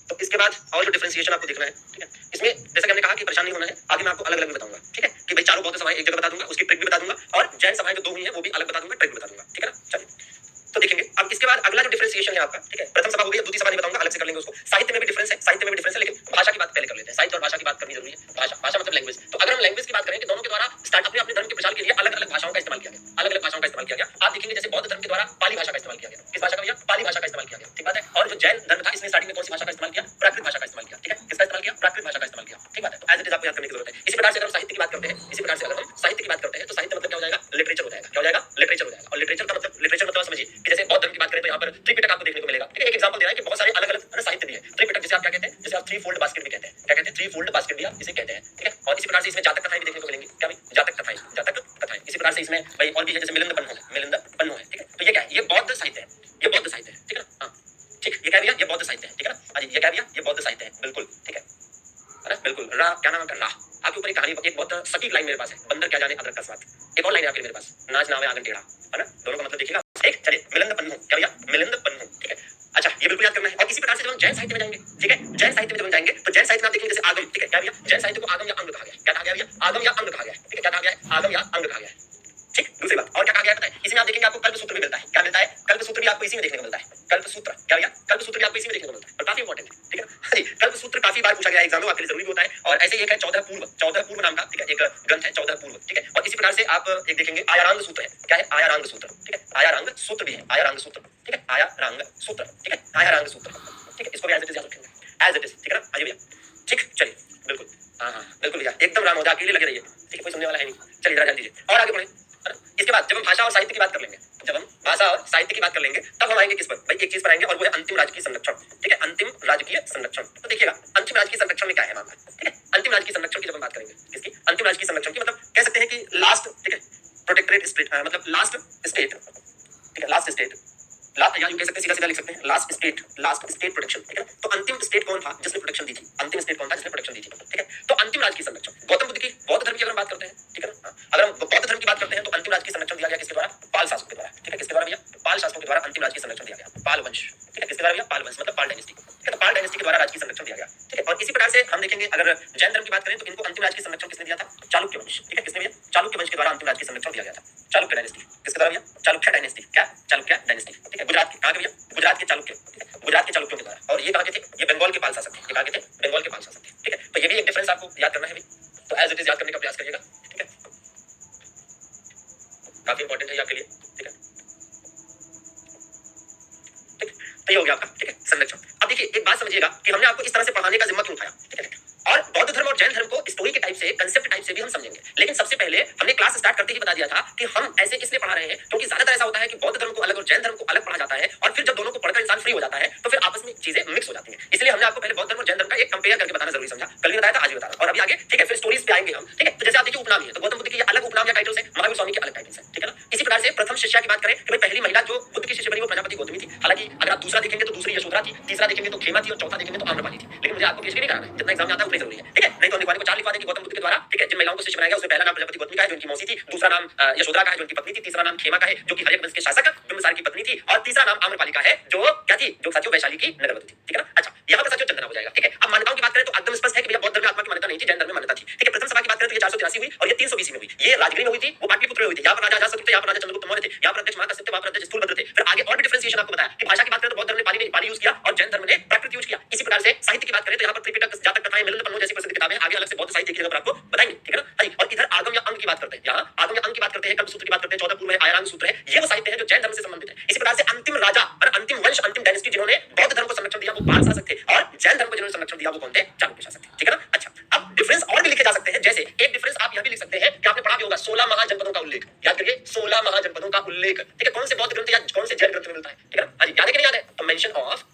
तो इसके बाद और जो डिफरेंशिएशन आपको देखना है, ठीक है, इसमें जैसा कि हमने कहा कि परेशान नहीं होना है, आगे मैं आपको अलग अलग भी बताऊंगा, ठीक है, कि भाई चारों बौद्ध सभाएं एक जगह बता दूंगा, उसकी ट्रिक भी बता दूंगा, और जैन सभाएं जो दो हुई हैं वो भी अलग बता दूंगा, ट्रिक भी बता दूंगा, ठीक है ना। चलिए तो देखेंगे अब इसके बाद अगला जो डिफरेंशिएशन है आपका, ठीक है, प्रथम सभा हो गई, द्वितीय सभा नहीं बताऊंगा, अलग से कर लेंगे उसको। साहित्य में भी डिफरेंस है, साहित्य में भी डिफरेंस है, लेकिन भाषा की बात पहले कर लेते हैं। साहित्य और भाषा की बात करनी जरूरी है। भाषा, भाषा मतलब लैंग्वेज। तो अगर हम लैंग्वेज की बात करें कि दोनों के द्वारा स्टार्ट अपने अपने धर्म के प्रचार के लिए अलग अलग भाषाओं का इस्तेमाल किया गया, अलग अलग भाषाओं का इस्तेमाल किया गया। आप देखेंगे जैसे बौद्ध धर्म के द्वारा पाली भाषा का इस्तेमाल किया गया। किस भाषा का भैया? पाली भाषा का इस्तेमाल किया गया, ठीक बात है। और जो जैन धर्म था इसने स्टार्टिंग में कौन सी भाषा का इस्तेमाल किया? प्राकृत भाषा का इस्तेमाल किया, ठीक है। किसका इस्तेमाल किया? प्राकृत भाषा का इस्तेमाल किया, ठीक बात है। तो एज इट इज आपको याद करने की जरूरत है। इसी प्रकार से अगर हम साहित्य की बात करते हैं, इसी प्रकार से अगर हम साहित्य की बात करते हैं तो साहित्य मतलब क्या हो जाएगा? लिटरेचर हो जाएगा। क्या हो जाएगा? लिटरेचर हो जाएगा। और लिटरेचर का मतलब, लिटरेचर मतलब समझिए कि जैसे बौद्ध धर्म की बात करें तो यहाँ पर त्रिपिटक आपको देखने को मिलेगा, ठीक है। एक एग्जांपल दे रहा है कि बहुत सारे अलग अलग साहित्य भी है। त्रिपिटक जिसे आप क्या कहते हैं? जिसे आप थ्री फोल्ड बास्केट भी कहते हैं। क्या कहते हैं? थ्री फोल्ड बास्केट भी आप इसे कहते हैं, ठीक है। और इसी प्रकार से इसमें जातक कथाएं भी देखने को मिलेंगी। क्या भाई? जातक कथाएं, जातक कथाएं। इसी प्रकार से इसमें भाई और भी है, जैसे मिलिंद पन्नु है, मिलिंद पन्नु है, ठीक है। तो ये क्या है? ये बौद्ध साहित्य है, ये बौद्ध साहित्य है, ठीक है ना। हाँ ठीक, ये क्या भैया? ये बौद्ध साहित्य है, ठीक है ना। हाँ जी, ये क्या भैया? ये बौद्ध साहित्य है, बिल्कुल, ठीक है ना, बिल्कुल। रा क्या नाम है? राह। आपके ऊपर एक कहानी, एक बहुत सटीक लाइन मेरे पास है, बंदर क्या जाने अदरक का स्वाद। एक और लाइन है आपके मेरे पास, नाच नावे आंगन टेढ़ा, है ना। दोनों का मतलब देखिएगा। एक चलिए, मिलिंद पन्नु, क्या भैया? मिलिंद पन्नु, ठीक है। अच्छा, ये बिल्कुल याद करना है। और इसी प्रकार से जब हम जैन साहित्य में जाएंगे, ठीक है, जैन साहित्य में जब हम जाएंगे तो जैन साहित्य में आप देखेंगे जैसे आगम, ठीक है, क्या भैया? जैन साहित्य को आगम या अंग कहा गया है। क्या कहा गया भैया? आगम या अंग कहा गया है, ठीक है। क्या कहा गया है? आगम या अंग कहा गया है, ठीक। दूसरी बात और क्या कहा गया है पता है? इसमें आप देखेंगे आपको कल्प सूत्र भी मिलता है। क्या मिलता है? कल्प सूत्र भी आपको इसी में देखने को मिलता है। कल्प सूत्र, क्या भैया? कल्प सूत्र भी आपको इसी में देखने को मिलता है और काफी इंपॉर्टेंट है, ठीक है ना। हाँ जी, कल्प सूत्र काफी बार पूछा गया है एग्जाम में, आपके लिए जरूरी होता है। और ऐसे ही एक है 14 पूर्व, 14 पूर्व नाम का, ठीक है, एक ग्रंथ है 14 पूर्व, ठीक है। और इसी प्रकार से आप एक देखेंगे आयारांग सूत्र है। क्या है? आयारांग सूत्र, ठीक है। आयारांग सूत्र भी है, आयारांग सूत्र, ठीक है, आयारांग सूत्र, ठीक है, आयारांग सूत्र, ठीक है। इसको भी एज इट इज याद रखेंगे, एज इट इज, ठीक है ना। हाँ जी भैया, ठीक, चलिए, बिल्कुल, हाँ हाँ बिल्कुल भैया, एकदम राम हो जाए, अकेले लगे रहिए, ठीक है, कोई सुनने वाला है नहीं। चलिए जरा ध्यान दीजिए और आगे बढ़े, है ना। इसके बाद जब हम भाषा और साहित्य की बात कर लेंगे, जब हम भाषा और साहित्य की बात कर लेंगे तब हम आएंगे किस पर? भाई एक चीज पर आएंगे और वो है अंतिम राजकीय संरक्षण, ठीक है, अंतिम राजकीय संरक्षण। तो देखिएगा अंतिम राजकीय संरक्षण में क्या है मामला, ठीक है। अंतिम राजकीय संरक्षण की जब हम बात करेंगे, किसकी? अंतिम राजकीय संरक्षण की, मतलब कह सकते हैं कि लास्ट, ठीक है, प्रोटेक्टरेट स्टेट, मतलब लास्ट स्टेट, ठीक है, लास्ट स्टेट, लास्ट, या यूं कह सकते हैं, सीधा सीधा लिख सकते हैं, लास्ट स्टेट प्रोटेक्शन, ठीक है। तो अंतिम स्टेट कौन था जिसने प्रोटेक्शन दी थी? अंतिम स्टेट कौन था जिसने प्रोटेक्शन दी थी, ठीक है। गौतम बुद्ध की बौद्ध धर्म की अगर हम बात करते हैं, ठीक है ना, अगर हम बौद्ध धर्म की बात करते हैं तो अंतिम राज्य की संरक्षण दिया गया किसके द्वारा? पाल शासकों के द्वारा, ठीक है, किसके द्वारा भैया? पाल शासकों के द्वारा अंतिम राज्य की संरक्षण दिया गया, पाल वंश, ठीक है, किसके द्वारा भैया? पाल वंश मतलब पाल डायनेस्टी, ठीक है, तो पाल डायनेस्टी के द्वारा राज्य की संरक्षण दिया गया, ठीक है। और इसी प्रकार से हम देखेंगे अगर जैन धर्म की बात करें तो इनको अंतिम राज्य की संरक्षण किसने दिया था? चालुक्य वंश, ठीक है, किसने भैया? चालुक्य वंश के द्वारा अंतिम राज्य की संरक्षण दिया गया था, चालुक्य डायनेस्टी, किसके द्वारा भैया? चालुक्य डायनेस्टी, क्या? चालुक्य डायनेस्टी, ठीक है, गुजरात के, कहां के भैया? गुजरात के चालुक्य, ठीक है, गुजरात के चालुक्यों के द्वारा। और ये कहां के थे? ये बंगाल के पाल शासक थे, ये कहां के थे? बंगाल के पाल शासक थे, ठीक है। तो ये भी एक डिफरेंस आपको याद करना है भाई, तो एज इट इज याद करने का प्रयास करिएगा, ठीक है, काफी इंपॉर्टेंट है आपके लिए, ठीक है, ठीक। तो ये हो गया आपका, ठीक है, संरक्षण। अब देखिए एक बात समझिएगा कि हमने आपको इस तरह से पढ़ाने का जिम्मा क्यों उठाया, ठीक है, और बौद्ध धर्म और जैन धर्म को स्टोरी के टाइप से, कंसेप्ट टाइप से भी हम समझेंगे, लेकिन सबसे पहले हमने क्लास स्टार्ट करते ही बता दिया था कि हम ऐसे इसलिए पढ़ा रहे हैं क्योंकि ज्यादातर ऐसा होता है कि बौद्ध धर्म को अलग और जैन धर्म को अलग पढ़ा जाता है, और फिर जब दोनों को पढ़कर इंसान फ्री हो जाता है तो फिर आपस में चीजें मिक्स हो जाती हैं। इसलिए हमने आपको पहले बौद्ध धर्म और जैन धर्म का एक कंपेयर करके बताना जरूरी समझा, कल भी बताया था, आज भी बता रहा हूं, और अभी आगे, ठीक है, फिर स्टोरीज पे आएंगे हम, ठीक है। तो जैसे आप देखिए उपनाम है, तो गौतम बुद्ध की अलग उपनाम या टाइटल्स है, महावीर स्वामी के अलग टाइटल्स है, ठीक है ना। इसी प्रकार से प्रथम शिष्या की बात करें कि भाई पहली महिला जो बुद्ध की शिष्य बनी वो प्रजापति गौतमी थी। हालांकि अगर आप दूसरा देखेंगे तो दूसरी यशोधरा थी, तीसरा देखेंगे तो खेमा थी, और चौथा देखेंगे तो आम्रपाली थी। लेकिन मुझे आपको पीएचडी नहीं कराना है, जितना एग्जाम में आता है उतना जरूरी है, ठीक है, नहीं तो लिखवाने को 4 लिखवा देंगे गौतम बुद्ध के द्वारा, ठीक है। जिन महिलाओं को शिष्य बनाया गया उसमें पहला नाम प्रजापति गौतमी का है जो उनकी मौसी थी, दूसरा नाम यशोधरा का है जो उनकी पत्नी थी, तीसरा नाम खेमा का है जो कि हर्यक वंश के शासक बिंबिसार की पत्नी थी, और तीसरा नाम आम्रपाली का है जो क्या थी? जो साथियों वैशाली की नगरवधु थी, ठीक है ना। अच्छा, यहाँ पर साथियों चंदना हो जाएगा, ठीक है। अब मान्यताओं की बात करें तो एकदम स्पष्ट है कि भैया बौद्ध धर्म में आत्मा की मान्यता नहीं थी, जैन धर्म में मान्यता थी, ठीक है। प्रथम सभा की बात करें तो ये 483 हुई और ये 320 में हुई, ये राजगीर में हुई थी, वो पाटलिपुत्र में हुई थी। यहाँ पर राजा अजातशत्रु थे, यहाँ पर राजा चंद्रगुप्त मौर्य थे, यहाँ पर अध्यक्ष महाकश्यप थे, वहाँ पर अध्यक्ष स्थूलभद्र थे। फिर आगे और भी डिफरेंशिएशन आपको बताया कि भाषा की बात करें तो बौद्ध धर्म ने पाली यूज किया और जैन धर्म ने प्राकृत यूज किया। इसी प्रकार से साहित्य की बात करें तो यहाँ पर त्रिपिटक, जातक कथाएं, मिलिंद पन्नु जैसी प्रसिद्ध किताबें आगे अलग से बौद्ध साहित्य की जगह पर आपको बताएंगे, ठीक है ना। हाँ, और इधर आगम या अंग की बात करते हैं, यहाँ आगम या अंग की बात करते हैं, कल्प सूत्र की बात करते हैं, 14 पूर्व है, आयरांग सूत्र है, ये वो साहित्य है जो जैन धर्म से संबंधित है। इसी प्रकार से अंतिम राजा और अंतिम वंश, अंतिम डायनेस्टी जिन्होंने बौद्ध धर्म को संरक्षण दिया वो पाल शासक थे, और जैन धर्म को जिन्होंने संरक्षण दिया वो कौन थे? चालुक्य शासक थे, ठीक है ना। अच्छा, अब डिफरेंस और भी लिखे जा सकते हैं, जैसे एक डिफरेंस आप यह भी लिख सकते हैं कि आपने पढ़ा भी होगा 16 महाजनपदों का उल्लेख, याद करिए 16 महाजनपदों का उल्लेख, ठीक है, कौन से बौद्ध ग्रंथ या कौन से जैन ग्रंथ में मिलता है, ठीक है ना। हाँ जी, याद है कि नहीं याद है? तो मेंशन ऑफ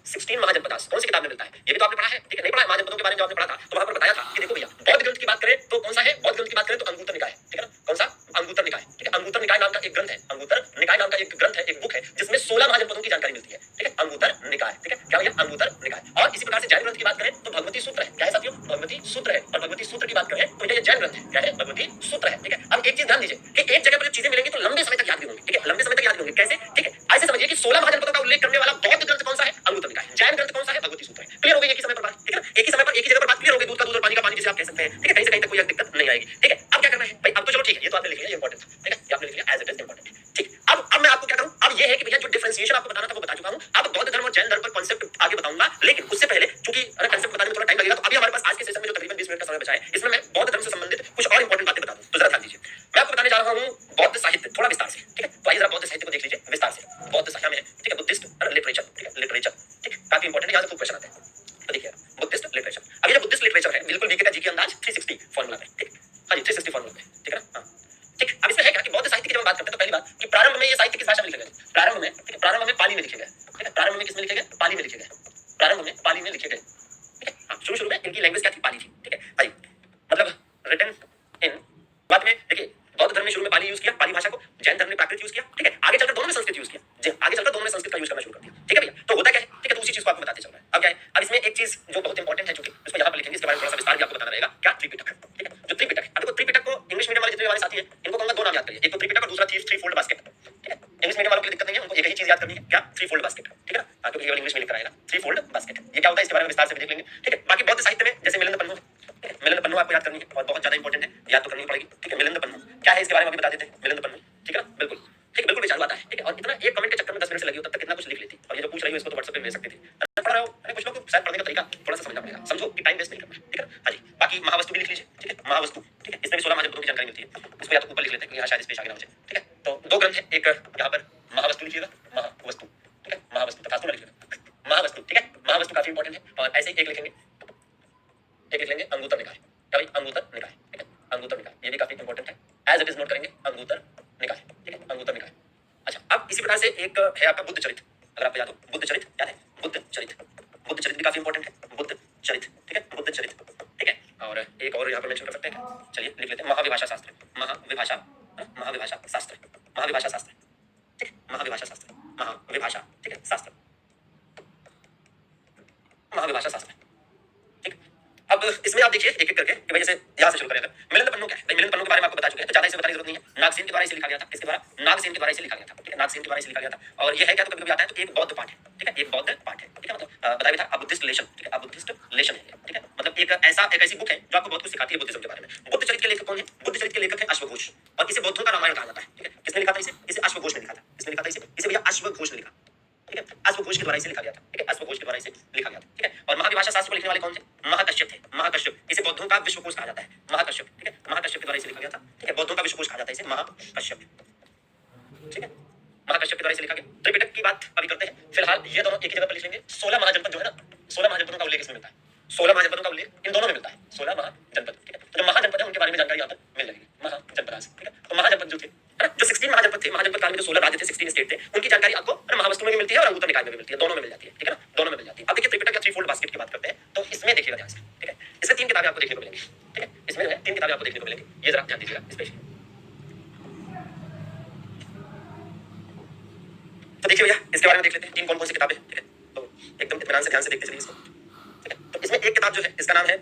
16 महाजनपदास कौन सी किताब में मिलता है? ये भी तो आपने पढ़ा है, ठीक है, नहीं पढ़ा है महाजनपदों के बारे में जो आपने पढ़ा था तो वहां पर बताया था कि देखो भैया बौद्ध ग्रंथ की बात करें तो कौन सा है? बौद्ध ग्रंथ की बात करें तो अंगुत्तर निकाय, ठीक है ना। कौन सा? अंगुत्तर निकाय, ठीक है। अंगुत्तर निकाय नाम का एक ग्रंथ है, अंगुत्तर निकाय नाम का एक ग्रंथ है, एक बुक है जिसमें 16 महाजनपदों की जानकारी मिलती है, ठीक है, अंगुत्तर निकाय, ठीक है, क्या भैया? अंगुत्तर निकाय। और इसी प्रकार से जैन ग्रंथ की बात करें तो भगवती सूत्र है, क्या है साथियों? भगवती सूत्र है। और भगवती सूत्र की बात करें तो ये जैन ग्रंथ है, क्या है? भगवती सूत्र है, ठीक है। अब एक चीज ध्यान दीजिए कि एक जगह पर चीजें मिलेंगी तो लंबे समय तक याद भी होंगी, ठीक है, लंबे समय तक याद भी होंगी। कैसे? ठीक है, ऐसे समझिए कि 16 महाजनपदों का उल्लेख करने वाला बौद्ध ग्रंथ कौन सा है? अंगुत्तर निकाय। जैन ग्रंथ कौन सा है? भगवती सूत्र है। क्लियर हो गई एक ही समय पर बात, ठीक है ना, एक ही समय पर एक ही जगह पर बात क्लियर हो गई, दूध का दूध और पानी का पानी जिसे आप कह सकते हैं, ठीक है, कहीं से कहीं तक कोई दिक्कत नहीं आएगी, ठीक है। अब क्या करना है भाई? अब तो चलो ठीक है, ये तो आपने लिख लिया, ये इंपॉर्टेंट था, ठीक है, ये आपने लिख लिया एज इट इज इंपॉर्टेंट, ठीक। अब मैं आपको क्या करूं? अब ये है कि भैया जो डिफरेंशिएशन आपको बताना था वो बता चुका हूं, अब बौद्ध धर्म और जैन धर्म पर कांसेप्ट आगे बताऊंगा, लेकिन उससे पहले चूंकि कांसेप्ट बताने में थोड़ा टाइम लगेगा, तो अभी हमारे पास आज के सेशन में जो तकरीबन 20 मिनट का समय बचा है इसमें मैं बौद्ध धर्म से संबंधित कुछ और इंपॉर्टेंट बातें बता दूं। तो जरा ध्यान दीजिए, मैं आपको बताने जा रहा हूं बौद्ध साहित्य थोड़ा विस्तार से, ठीक है। तो आइए जरा बौद्ध साहित्य को देख लीजिए विस्तार से। बौद्ध साहित्य में है, ठीक है, बुद्धिस्ट लिटरेचर, ठीक है, लिटरेचर, ठीक है, काफी इंपॉर्टेंट है, यहां से खूब क्वेश्चन आते हैं। तो देखिए बुद्धिस्ट लिटरेचर, अब ये जो बुद्धिस्ट लिटरेचर है बिल्कुल बीके का जी के अंदाज 360 फार्मूला में, ठीक, हाँ जी 360 फार्मूला में, ठीक है ना। हाँ ठीक, अब इसमें है क्या कि बौद्ध साहित्य की जब हम बात करते हैं तो पहली बात कि प्रारंभ में ये साहित्य किस भाषा में लिखे गए? प्रारंभ में, ठीक है, प्रारंभ में पाली में लिखे गए, ठीक है, प्रारंभ में किस में लिखे गए? पाली में लिखे गए, प्रारंभ में पाली में लिखे गए, ठीक है। हाँ, शुरू में इनकी लैंग्वेज क्या थी? पाली थी, ठीक है भाई, मतलब रिटन इन, बाद में देखिए बौद्ध धर्म ने शुरू में पाली यूज किया, पाली भाषा को, जैन धर्म ने प्राकृत यूज किया, ठीक है, आगे चलकर दोनों में संस्कृत यूज किया, आगे चलकर दोनों में संस्कृत का यूज करना शुरू कर दिया, ठीक है भैया। तो होता क्या है, ठीक है, तो उसी चीज को आपको बताते चल रहा है। अब क्या है, अब इसमें एक चीज जो बहुत इंपॉर्टेंट है, चूंकि उसको यहाँ पर लिखेंगे, इसके बारे में थोड़ा सा विस्तार भी आपको बताना रहेगा, क्या? त्रिपिटक, ठीक है, जो त्रिपिटक है। अब देखो त्रिपिटक को इंग्लिश मीडियम वाले जितने हमारे साथी हैं इनको कहूंगा दो नाम याद करिए, एक तो त्रिपिटक और दूसरा थ्री फोल्ड बास्केट, ठीक है। इंग्लिश मीडियम वालों को दिक्कत नहीं है, उनको एक ही चीज याद करनी है, क्या? थ्री फोल्ड बास्केट, ठीक है ना, क्योंकि केवल इंग्लिश में लिखा रहेगा थ्री फोल्ड बास्केट। ये क्या होता है इसके बारे में विस्तार से भी देख लेंगे, ठीक है। बाकी बौद्ध साहित्य में जैसे मिलिंद पन्नु, मिलिंद पन्नु आपको याद करनी है और बहुत ज्यादा इंपॉर्टेंट है, याद तो करनी पड़ेगी, ठीक है। मिलिंद पन्नु क्या है इसके बारे में अभी बता देते हैं, मिलिंद पन्नु, ठीक है ना, बिल्कुल ठीक है, बिल्कुल विचार आता है, ठीक है। और इतना एक कमेंट के चक्कर में 10 मिनट से लगी हो तब तक कितना कुछ लिख लेती, और ये जो पूछ रही हो इसको तो व्हाट्सएप पे भेज सकती थी, पढ़ रहा हो, अरे कुछ लोग को शायद पढ़ने का तरीका थोड़ा सा समझना पड़ेगा, समझो कि टाइम वेस्ट नहीं करना, ठीक है। हाँ जी, बाकी महावस्तु भी लिख लीजिए, ठीक है, महावस्तु, ठीक है, इसमें भी 16 महाजनपदों की जानकारी मिलती है, उसको या तो ऊपर लिख लेते हैं यहाँ शायद स्पेस आगे ना हो जाए, ठीक है। तो दो ग्रंथ है, एक यहाँ पर महावस्तु लिखिएगा, महावस्तु, ठीक है, महावस्तु तथा ना लिखिएगा, महावस्तु, ठीक है, महावस्तु काफी इंपॉर्टेंट है। और ऐसे ही एक लिखेंगे, एक लिख लेंगे अंगुत्तर निकाय, क्या भाई? अंगुत्तर निकाय, ठीक है, अंगुत्तर निकाय, ये भी काफी इंपॉर्टेंट है, एज इट इज नोट करेंगे, अंगुत्तर निकाय, ठीक है, अंगुत्तर निकाय। अच्छा, अब इसी प्रकार से एक है आपका बुद्ध चरित, अगर आपको याद हो बुद्ध चरित, याद है? बुद्ध चरित, बुद्ध चरित भी काफी इंपॉर्टेंट है, बुद्ध चरित, ठीक है, बुद्ध चरित, ठीक है। और एक और यहाँ पर मेंशन कर सकते हैं, चलिए लिख लेते हैं महाविभाषा शास्त्र, महाविभाषा, महाविभाषा शास्त्र, महाविभाषा शास्त्र, ठीक है, महाविभाषा शास्त्र, महाविभाषा, ठीक है, शास्त्र, महाविभाषा शास्त्र, ठीक। अब इसमें आप देखिए एक एक करके कि भाई जैसे यहाँ से शुरू करें। मिलिंद पन्नू क्या है? मिलिंद पन्नू के बारे में आपको बता चुके हैं, तो ज्यादा इसे बताने की जरूरत नहीं है। नागसेन के द्वारा इसे लिखा गया था, किसके द्वारा? नागसेन के द्वारा इसे लिखा गया था, ठीक है, नागसेन के द्वारा इसे लिखा गया था। और ये है क्या, तो कभी-कभी आता है तो एक बौद्ध पाठ है, ठीक है, एक बौद्ध पाठ है, ठीक है, मतलब बताया भी था, अ बुद्धिस्ट लेशन, ठीक है, अ बुद्धिस्ट लेशन है, ठीक है, मतलब एक ऐसी बुक है जो आपको बहुत कुछ सिखाती है बुद्धिज्म के बारे में। बुद्ध चरित्र के लेखक कौन है? बुद्ध चरित्र के लेखक है अश्वघोष, और इसे बौद्धों का रामायण कहा जाता है, ठीक है। किसने लिखा था इसे? इसे अश्वघोष ने लिखा था। किसने लिखा था इसे भैया अश्वघोष ने लिखा, ठीक है, अश्वघोष के द्वारा इसे लिखा गया था, ठीक है, अश्वघोष के द्वारा इसे लिखा गया था, ठीक है। और महाविभाषा शास्त्र को लिखने वाले कौन थे? महाकश्यप थे, महाकश्यप। इसे बौद्धों का विश्वकोश कहा जाता है, महाकश्यप, ठीक है, महाकश्यप के द्वारा इसे लिखा गया था, ठीक है, बौद्धों का विश्वकोश कहा जाता है इसे, महाकश्यप, ठीक है, महाकश्यप के द्वारा इसे लिखा गया। त्रिपिटक की बात अभी करते हैं, फिलहाल ये दोनों एक ही जगह पर लिख लेंगे। 16 महाजनपद जो है ना, 16 महाजनपदों का उल्लेख इसमें मिलता है, 16 महाजनपदों का उल्लेख इन दोनों में मिलता है, 16 महाजनपद, ठीक है। तो जो महाजनपद है उनके बारे में जानकारी यहाँ पर मिल जाएगी, महाजनपद, ठीक है। तो महाजनपद जो थे, है ना, जो 16 महाजनपद थे, महाजनपद काल में जो 16 राज्य थे, 16 स्टेट थे, उनकी जानकारी आपको महावस्तु में भी मिलती है और अंगुत्तर निकाय में भी मिलती है, दोनों में मिल जाती है, ठीक है ना, दोनों में मिल जाती है। अब देखिए त्रिपिटक या थ्री फोल्ड बास्केट की बात करते हैं, तो इसमें देखिएगा ध्यान से, ठीक है, इसमें 3 किताबें आपको देखने को मिलेंगी, ठीक है, इसमें जो है 3 किताबें आपको देखने को मिलेंगी, ये जरा ध्यान दीजिएगा स्पेशली। तो देखिए भैया इसके बारे में देख लेते हैं 3 कौन कौन सी किताबें हैं, ठीक है, तो एकदम इत्मीनान से ध्यान से देखते चलिए इसको, ठीक है। तो इसमें एक किताब जो है इसका नाम है